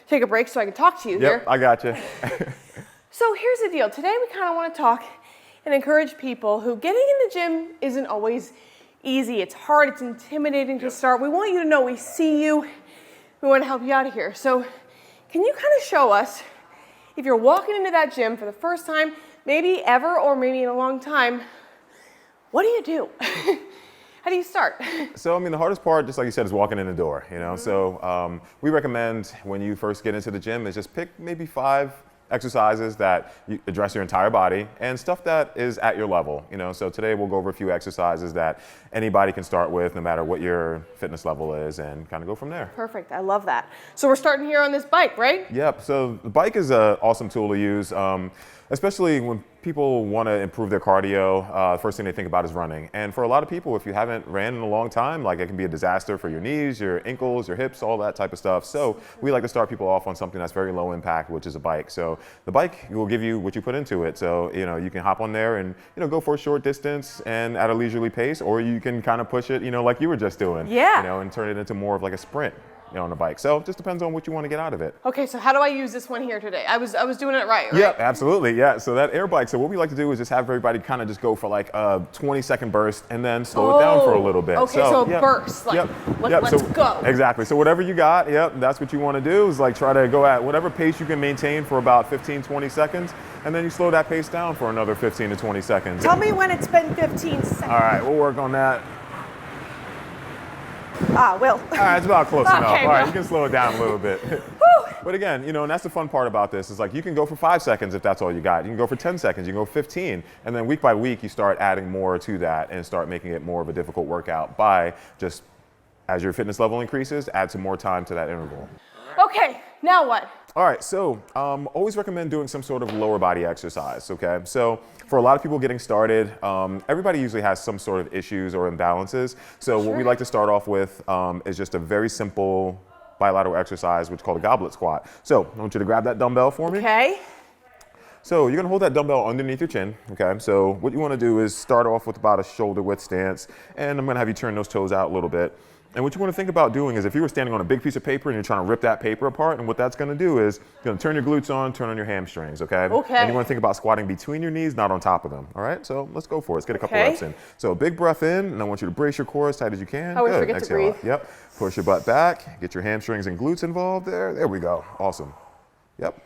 take a break so I can talk to you here. Yep, I got you. So here's the deal. Today we kind of want to talk and encourage people who getting in the gym isn't always easy. It's hard, it's intimidating to start. We want you to know we see you. We want to help you out of here. So can you kind of show us, if you're walking into that gym for the first time, maybe ever or maybe in a long time, what do you do? How do you start? So, I mean, the hardest part, just like you said, is walking in the door, you know? So we recommend when you first get into the gym is just pick maybe 5 exercises that you address your entire body and stuff that is at your level, you know? So today we'll go over a few exercises that anybody can start with no matter what your fitness level is and kind of go from there. Perfect, I love that. So we're starting here on this bike, right? Yep, so the bike is an awesome tool to use, especially when people want to improve their cardio. The first thing they think about is running. And for a lot of people, if you haven't ran in a long time, like it can be a disaster for your knees, your ankles, your hips, all that type of stuff. So we like to start people off on something that's very low impact, which is a bike. So the bike will give you what you put into it. So, you know, you can hop on there and, you know, go for a short distance and at a leisurely pace, or you can kind of push it, you know, like you were just doing. Yeah. You know, and turn it into more of like a sprint, you know, on a bike. So it just depends on what you want to get out of it. Okay, so how do I use this one here today? I was doing it right? Yeah, absolutely. Yeah. So that air bike. So what we like to do is just have everybody kind of just go for like a 20-second burst and then slow it down for a little bit. Okay, so a burst. Like, let's go. Exactly. So whatever you got, that's what you want to do is like try to go at whatever pace you can maintain for about 15, 20 seconds. And then you slow that pace down for another 15 to 20 seconds. Tell me when it's been 15 seconds. All right, we'll work on that. Will. All right, it's about close enough. Okay, All right, you can slow it down a little bit. But again, you know, and that's the fun part about this is like you can go for 5 seconds if that's all you got. You can go for 10 seconds, you can go 15. And then week by week, you start adding more to that and start making it more of a difficult workout by just, as your fitness level increases, add some more time to that interval. Okay, now what? All right, so always recommend doing some sort of lower body exercise, okay? So for a lot of people getting started, everybody usually has some sort of issues or imbalances. So what we like to start off with is just a very simple bilateral exercise, which is called a goblet squat. So I want you to grab that dumbbell for me. Okay. So you're gonna hold that dumbbell underneath your chin, okay? So what you wanna do is start off with about a shoulder width stance, and I'm gonna have you turn those toes out a little bit. And what you want to think about doing is if you were standing on a big piece of paper and you're trying to rip that paper apart, and what that's going to do is you're going to turn your glutes on, turn on your hamstrings, okay? Okay. And you want to think about squatting between your knees, not on top of them, all right? So let's go for it. Let's get a couple reps in. So a big breath in, and I want you to brace your core as tight as you can. I always Good. forget to Exhale breathe. out. Yep. Push your butt back. Get your hamstrings and glutes involved there. There we go. Awesome. Yep.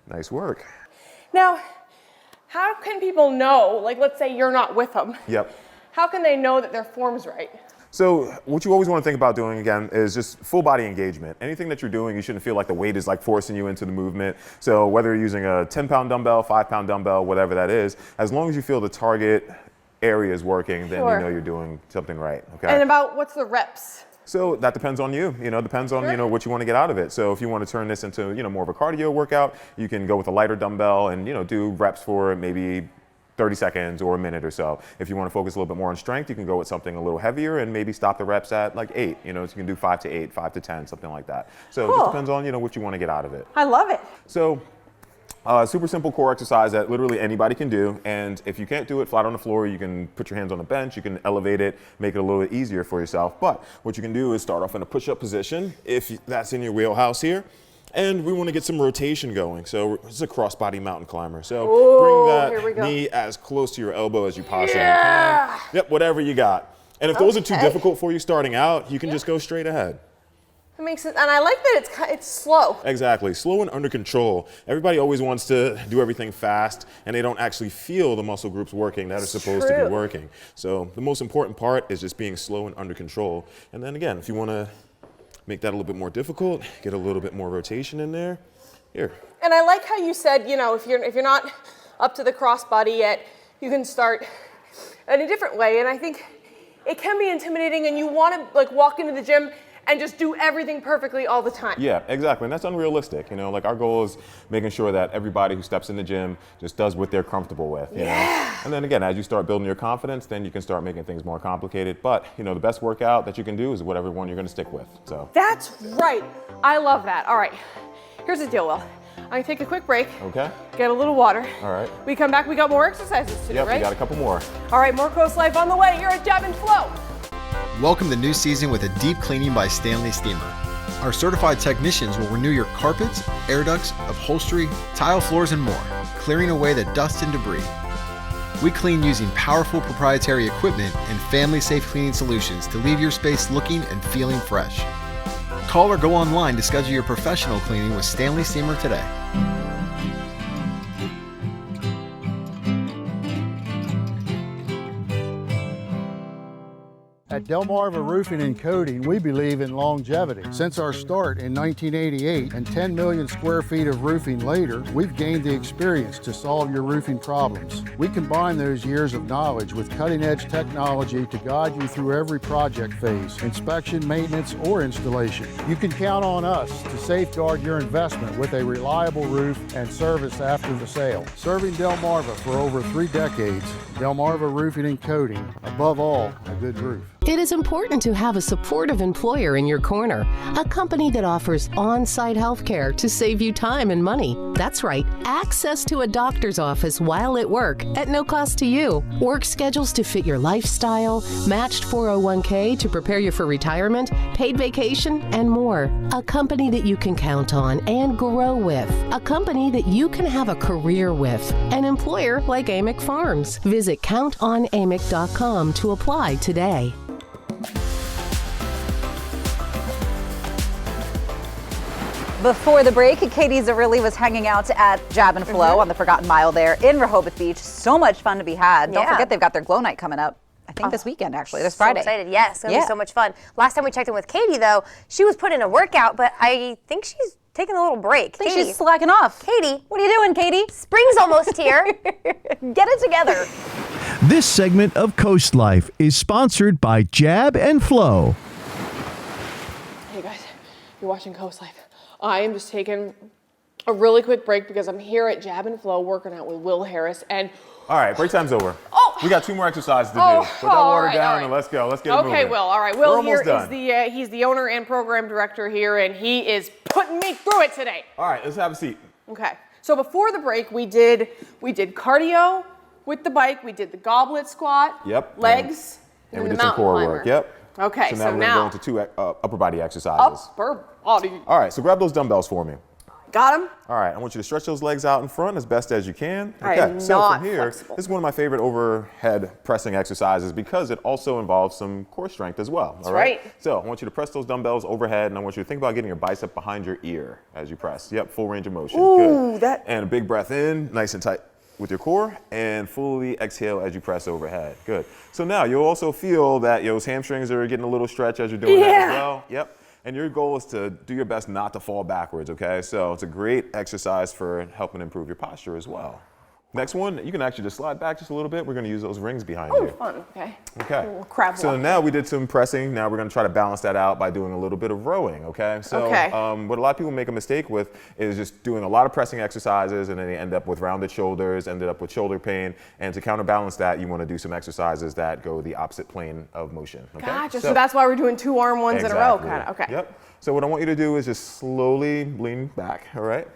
Nice work. Now, how can people know, like let's say you're not with them. Yep. How can they know that their form's right? So what you always want to think about doing, again, is just full body engagement. Anything that you're doing, you shouldn't feel like the weight is like forcing you into the movement. So whether you're using a 10-pound dumbbell, 5-pound dumbbell, whatever that is, as long as you feel the target area is working, then you know you're doing something right, okay? And about what's the reps? So that depends on you, depends on, what you want to get out of it. So if you want to turn this into, more of a cardio workout, you can go with a lighter dumbbell and, do reps for maybe 30 seconds or a minute or so. If you want to focus a little bit more on strength, you can go with something a little heavier and maybe stop the reps at like 8. So you can do 5 to 8, 5 to 10, something like that. So it just depends on, what you want to get out of it. I love it. So super simple core exercise that literally anybody can do. And if you can't do it flat on the floor, you can put your hands on the bench, you can elevate it, make it a little bit easier for yourself. But what you can do is start off in a push-up position, if that's in your wheelhouse here. And we want to get some rotation going. So it's a cross-body mountain climber. So bring that knee as close to your elbow as you possibly can. Yep, whatever you got. And if those are too difficult for you starting out, you can just go straight ahead. That makes it, and I like that it's slow. Exactly, slow and under control. Everybody always wants to do everything fast, and they don't actually feel the muscle groups working that are supposed to be working. So the most important part is just being slow and under control. And then again, if you want to make that a little bit more difficult, get a little bit more rotation in there. Here. And I like how you said, if you're not up to the crossbody yet, you can start in a different way. And I think it can be intimidating, and you want to walk into the gym and just do everything perfectly all the time. Yeah, exactly, and that's unrealistic. Our goal is making sure that everybody who steps in the gym just does what they're comfortable with. You know? And then again, as you start building your confidence, then you can start making things more complicated. But the best workout that you can do is whatever one you're going to stick with. So that's right. I love that. All right, here's the deal, Will. I'm gonna take a quick break. Okay. Get a little water. All right. We come back. We got more exercises to do, right? Yep, we got a couple more. All right, more Coast Life on the way here at Jab and Flow. Welcome the new season with a deep cleaning by Stanley Steamer. Our certified technicians will renew your carpets, air ducts, upholstery, tile floors, and more, clearing away the dust and debris. We clean using powerful proprietary equipment and family-safe cleaning solutions to leave your space looking and feeling fresh. Call or go online to schedule your professional cleaning with Stanley Steamer today. At Delmarva Roofing and Coating, we believe in longevity. Since our start in 1988 and 10 million square feet of roofing later, we've gained the experience to solve your roofing problems. We combine those years of knowledge with cutting-edge technology to guide you through every project phase, inspection, maintenance, or installation. You can count on us to safeguard your investment with a reliable roof and service after the sale. Serving Delmarva for over 3 decades, Delmarva Roofing and Coating, above all, a good roof. It is important to have a supportive employer in your corner, a company that offers on-site health care to save you time and money. That's right, access to a doctor's office while at work at no cost to you, work schedules to fit your lifestyle, matched 401k to prepare you for retirement, paid vacation, and more. A company that you can count on and grow with, a company that you can have a career with, an employer like Amick Farms. Visit countonamick.com to apply today. Before the break, Katie Zarilli was hanging out at Jab and Flow on the Forgotten Mile there in Rehoboth Beach. So much fun to be had. Don't forget they've got their glow night coming up. I think this weekend, actually. This Friday. So excited. Yes, it's going to be so much fun. Last time we checked in with Katie, though, she was putting in a workout, but I think she's taking a little break. I think she's slacking off. Katie. What are you doing, Katie? Spring's almost here. Get it together. This segment of Coast Life is sponsored by Jab and Flow. Hey guys, you're watching Coast Life. I am just taking a really quick break because I'm here at Jab and Flow working out with Will Harris. And all right, break time's over. We got 2 more exercises to do. Put that water down and let's go. Let's get it moving. Okay, Will. All right, Will here is he's the owner and program director here, and he is putting me through it today. All right, let's have a seat. Okay. So before the break, we did cardio with the bike. We did the goblet squat. Yep. Legs. And we did some core work. Yep. Okay. So now we're going to go into 2 upper body exercises. Upper body. All right. So grab those dumbbells for me. Got them? All right, I want you to stretch those legs out in front as best as you can. Okay, I am not from here, flexible. This is one of my favorite overhead pressing exercises because it also involves some core strength as well. That's right. So I want you to press those dumbbells overhead, and I want you to think about getting your bicep behind your ear as you press. Yep, full range of motion. Ooh, good. And a big breath in, nice and tight with your core, and fully exhale as you press overhead. Good. So now you'll also feel that those hamstrings are getting a little stretch as you're doing that as well. Yep. And your goal is to do your best not to fall backwards, okay? So it's a great exercise for helping improve your posture as well. Next one, you can actually just slide back just a little bit. We're going to use those rings behind you. Oh, fun. Okay. Okay. Little crab So walk. now we did some pressing. Now we're going to try to balance that out by doing a little bit of rowing. Okay. So what a lot of people make a mistake with is just doing a lot of pressing exercises, and then they end up with rounded shoulders, ended up with shoulder pain. And to counterbalance that, you want to do some exercises that go the opposite plane of motion. Okay? Gotcha. So that's why we're doing 2 arm ones in a row, kind of. Okay. Yep. So what I want you to do is just slowly lean back. All right.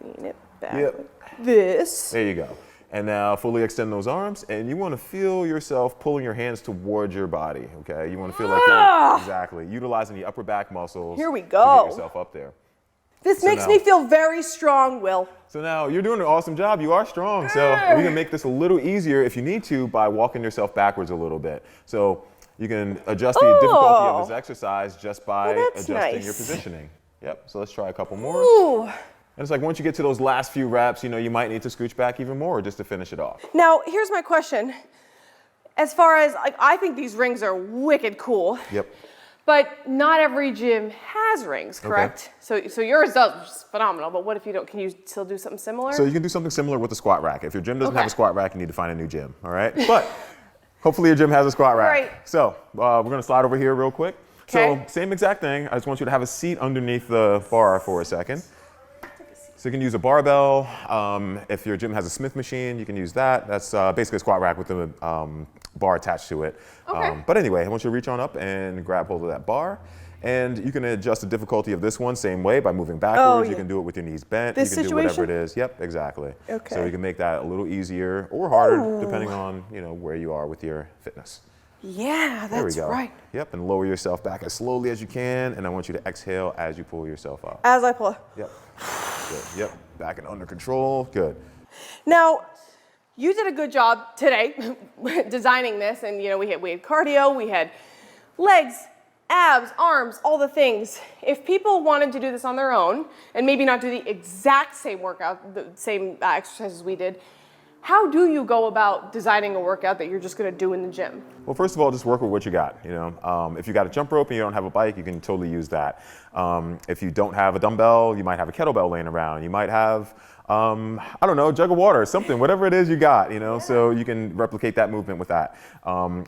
Lean it back. Yep. Like this. There you go. And now fully extend those arms, and you want to feel yourself pulling your hands towards your body, okay? You want to feel like you're exactly utilizing the upper back muscles. Here we to go. get yourself up there. This makes me feel very strong, Will. So now you're doing an awesome job. You are strong. So we can make this a little easier if you need to by walking yourself backwards a little bit. So you can adjust the difficulty of this exercise just by adjusting your positioning. Yep. So let's try a couple more. Ooh. And it's like once you get to those last few reps, you know, you might need to scooch back even more just to finish it off. Now, here's my question. As far as, like, I think these rings are wicked cool. Yep. But not every gym has rings, correct? Okay. So yours does, which is phenomenal. But what if you don't? Can you still do something similar? So you can do something similar with the squat rack. If your gym doesn't have a squat rack, you need to find a new gym, all right? But hopefully your gym has a squat rack. Right. So we're gonna slide over here real quick. So same exact thing. I just want you to have a seat underneath the bar for a second. So you can use a barbell. If your gym has a Smith machine, you can use that. That's basically a squat rack with a bar attached to it. Okay. But anyway, I want you to reach on up and grab hold of that bar. And you can adjust the difficulty of this one same way by moving backwards. You can do it with your knees bent. This you can situation? do whatever it is. Yep, exactly. Okay. So you can make that a little easier or harder depending on where you are with your fitness. Yeah, There we that's go. right. Yep, and lower yourself back as slowly as you can, and I want you to exhale as you pull yourself up. As I pull. Yep. Good. Yep. Back and under control. Good. Now, you did a good job today designing this, and we had cardio, we had legs, abs, arms, all the things. If people wanted to do this on their own and maybe not do the exact same workout, the same exercises we did, how do you go about designing a workout that you're just going to do in the gym? Well, first of all, just work with what you got. If you got a jump rope and you don't have a bike, you can totally use that. If you don't have a dumbbell, you might have a kettlebell laying around. You might have, I don't know, a jug of water or something, whatever it is you got, so you can replicate that movement with that.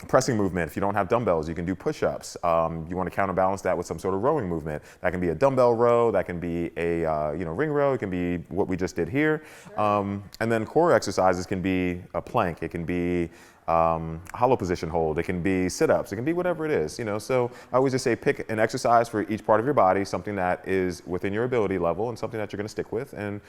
Pressing movement, if you don't have dumbbells, you can do push-ups. You want to counterbalance that with some sort of rowing movement. That can be a dumbbell row, that can be a ring row, it can be what we just did here. Sure. And then core exercises can be a plank, it can be hollow position hold, it can be sit-ups, it can be whatever it is, So I always just say pick an exercise for each part of your body, something that is within your ability level and something that you're going to stick with, and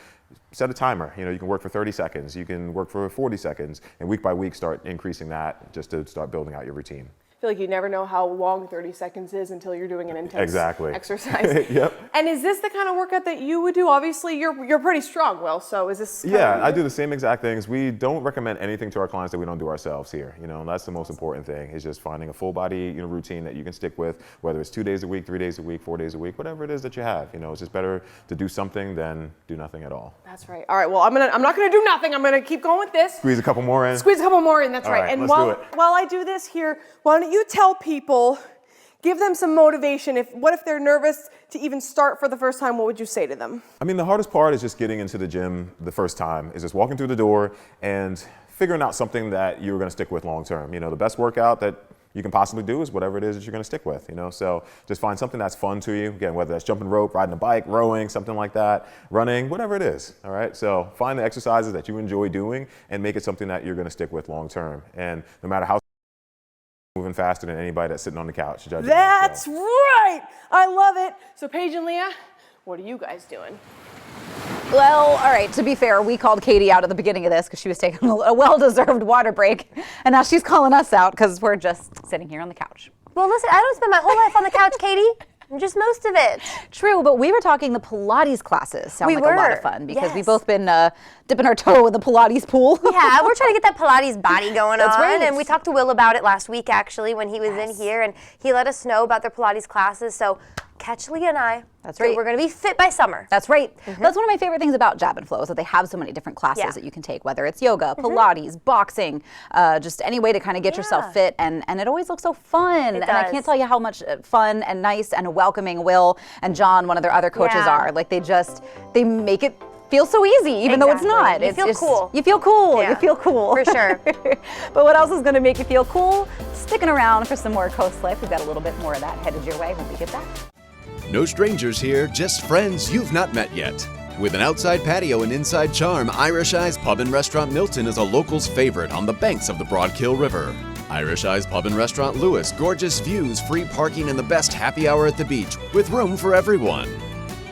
set a timer. You can work for 30 seconds, you can work for 40 seconds, and week by week start increasing that just to start building out your routine. I feel like you never know how long 30 seconds is until you're doing an intense exercise. Yep. And is this the kind of workout that you would do? Obviously, you're pretty strong, Will, so is this Yeah, I do the same exact things. We don't recommend anything to our clients that we don't do ourselves here. And that's the most important thing, is just finding a full body routine that you can stick with, whether it's 2 days a week, 3 days a week, 4 days a week, whatever it is that you have. It's just better to do something than do nothing at all. That's right. All right, well, I'm not gonna do nothing. I'm gonna keep going with this. Squeeze a couple more in. Squeeze a couple more in, that's all right. And let's do it. while I do this here, why don't you tell people, give them some motivation. What if they're nervous to even start for the first time? What would you say to them? I mean, the hardest part is just getting into the gym the first time, is just walking through the door and figuring out something that you're going to stick with long term. The best workout that you can possibly do is whatever it is that you're going to stick with, So just find something that's fun to you. Again, whether that's jumping rope, riding a bike, rowing, something like that, running, whatever it is, all right? So find the exercises that you enjoy doing and make it something that you're going to stick with long term. And no matter how moving faster than anybody that's sitting on the couch judging. That's right. I love it. So Paige and Leah, what are you guys doing? Well, all right, to be fair, we called Katie out at the beginning of this because she was taking a well-deserved water break, and now she's calling us out because we're just sitting here on the couch. Well, listen, I don't spend my whole life on the couch, Katie. Just most of it. True, but we were talking the Pilates classes. Sound like a lot of fun because we've both been dipping our toe in the Pilates pool. Yeah, we're trying to get that Pilates body going on. Right. And we talked to Will about it last week, actually, when he was in here, and he let us know about their Pilates classes. So catch Leah and I. That's right. We're going to be fit by summer. That's right. That's one of my favorite things about Jab and Flow is that they have so many different classes that you can take, whether it's yoga, Pilates, boxing, just any way to kind of get yourself fit. And it always looks so fun. And I can't tell you how much fun and nice and welcoming Will and John, one of their other coaches, are. Like they make it feels so easy, even though it's not. You feel cool. You feel cool. Yeah, you feel cool. for sure. But what else is going to make you feel cool? Sticking around for some more Coast Life. We've got a little bit more of that headed your way when we get back. No strangers here, just friends you've not met yet. With an outside patio and inside charm, Irish Eyes Pub and Restaurant Milton is a local's favorite on the banks of the Broadkill River. Irish Eyes Pub and Restaurant Lewis, gorgeous views, free parking, and the best happy hour at the beach, with room for everyone.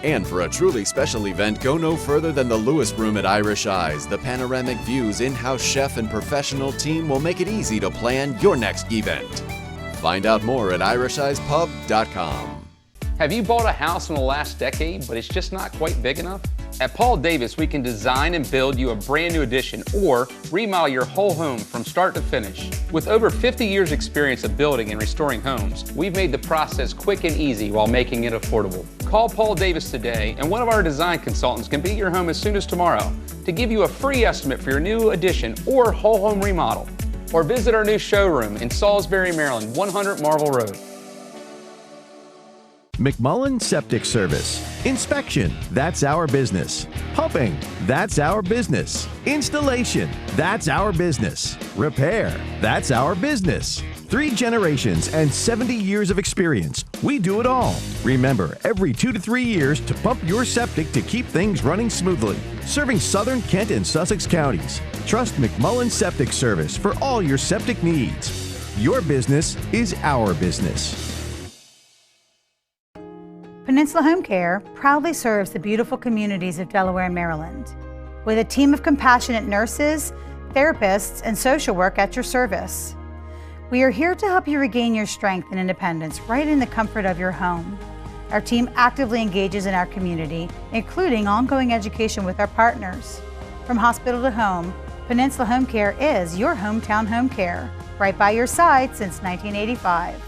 And for a truly special event, go no further than the Lewis Room at Irish Eyes. The panoramic views, in-house chef, and professional team will make it easy to plan your next event. Find out more at irisheyespub.com. Have you bought a house in the last decade, but it's just not quite big enough? At Paul Davis, we can design and build you a brand new addition or remodel your whole home from start to finish. With over 50 years experience of building and restoring homes, we've made the process quick and easy while making it affordable. Call Paul Davis today and one of our design consultants can be at your home as soon as tomorrow to give you a free estimate for your new addition or whole home remodel. Or visit our new showroom in Salisbury, Maryland, 100 Marvel Road. McMullen Septic Service. Inspection, that's our business. Pumping, that's our business. Installation, that's our business. Repair, that's our business. 3 generations and 70 years of experience. We do it all. Remember, every 2 to 3 years to pump your septic to keep things running smoothly. Serving Southern Kent and Sussex counties. Trust McMullen Septic Service for all your septic needs. Your business is our business. Peninsula Home Care proudly serves the beautiful communities of Delaware and Maryland. With a team of compassionate nurses, therapists, and social work at your service. We are here to help you regain your strength and independence right in the comfort of your home. Our team actively engages in our community, including ongoing education with our partners. From hospital to home, Peninsula Home Care is your hometown home care, right by your side since 1985.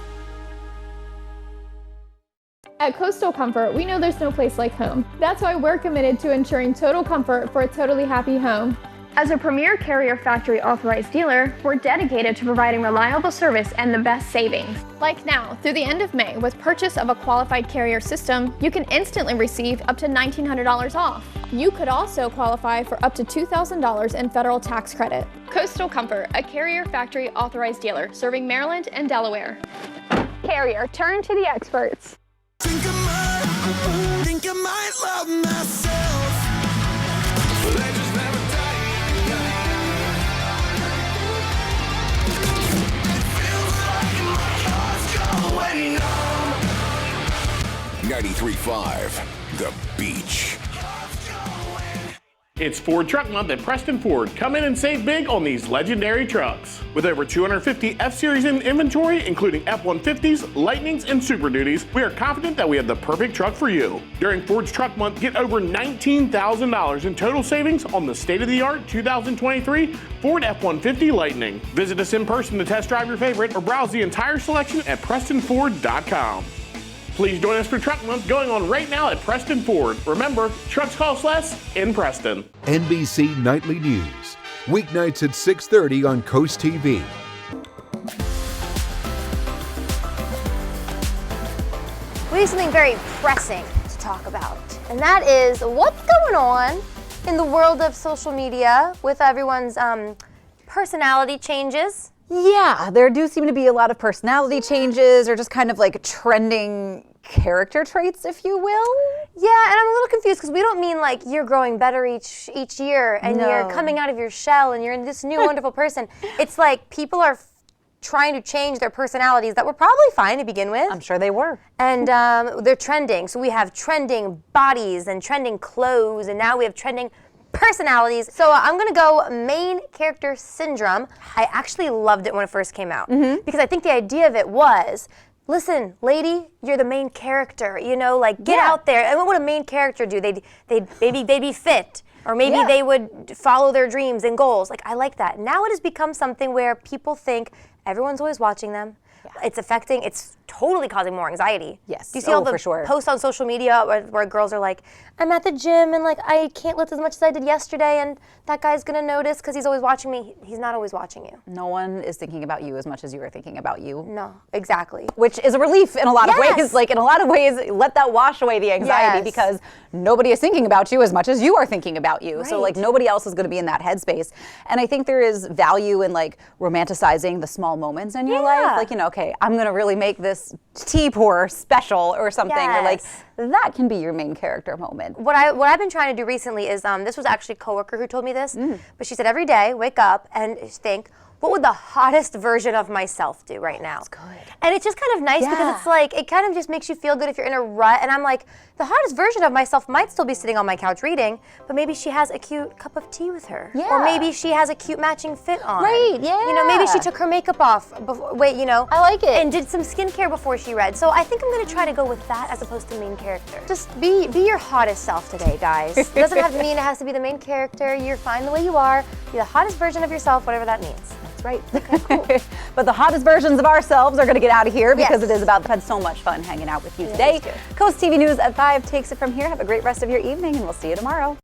At Coastal Comfort, we know there's no place like home. That's why we're committed to ensuring total comfort for a totally happy home. As a premier Carrier Factory authorized dealer, we're dedicated to providing reliable service and the best savings. Like now, through the end of May, with purchase of a qualified Carrier system, you can instantly receive up to $1,900 off. You could also qualify for up to $2,000 in federal tax credit. Coastal Comfort, a Carrier Factory authorized dealer serving Maryland and Delaware. Carrier, turn to the experts. Think I might love myself. Legends never die. It feels like my heart's going numb. 93.5, The Beach. It's Ford Truck Month at Preston Ford. Come in and save big on these legendary trucks. With over 250 F-Series in inventory, including F-150s, Lightnings, and Super Duties, we are confident that we have the perfect truck for you. During Ford's Truck Month, get over $19,000 in total savings on the state-of-the-art 2023 Ford F-150 Lightning. Visit us in person to test drive your favorite or browse the entire selection at PrestonFord.com. Please join us for Truck Month going on right now at Preston Ford. Remember, trucks cost less in Preston. NBC Nightly News, weeknights at 6:30 on Coast TV. We have something very pressing to talk about, and that is what's going on in the world of social media with everyone's personality changes. Yeah, there do seem to be a lot of personality changes or just kind of like trending character traits, if you will. Yeah, and I'm a little confused because we don't mean like you're growing better each year and you're coming out of your shell and you're this new wonderful person. It's like people are trying to change their personalities that were probably fine to begin with. I'm sure they were. And they're trending. So we have trending bodies and trending clothes, and now we have trending personalities. So I'm gonna go main character syndrome. I actually loved it when it first came out because I think the idea of it was, listen, lady, you're the main character. You know, like get out there. And what would a main character do? They'd be fit, or maybe they would follow their dreams and goals. Like I like that. Now it has become something where people think everyone's always watching them. it's totally causing more anxiety. Yes. Do you see all the for sure. posts on social media where girls are like, I'm at the gym and like I can't lift as much as I did yesterday, and that guy's gonna notice because he's always watching me. He's not always watching you. No one is thinking about you as much as you are thinking about you. No, exactly. Which is a relief in a lot of ways. Like in a lot of ways, let that wash away the anxiety because nobody is thinking about you as much as you are thinking about you. So like nobody else is going to be in that headspace. And I think there is value in like romanticizing the small moments in your life. Like, you know, okay, I'm going to really make this tea pour special or something. Or like that can be your main character moment. What I've been trying to do recently is, this was actually a coworker who told me this, but she said every day, wake up and think, what would the hottest version of myself do right now? That's good. And it's just kind of nice because it's like, it kind of just makes you feel good if you're in a rut. And I'm like, the hottest version of myself might still be sitting on my couch reading, but maybe she has a cute cup of tea with her. Yeah. Or maybe she has a cute matching fit on. Right, yeah. You know, maybe she took her makeup off, you know. I like it. And did some skincare before she read. So I think I'm gonna try to go with that as opposed to main character. Just be your hottest self today, guys. It doesn't have to mean it has to be the main character. You're fine the way you are. Be the hottest version of yourself, whatever that means. That's right. Okay, cool. But the hottest versions of ourselves are going to get out of here because it is about. I've had so much fun hanging out with you today. Coast TV News at 5 takes it from here. Have a great rest of your evening, and we'll see you tomorrow.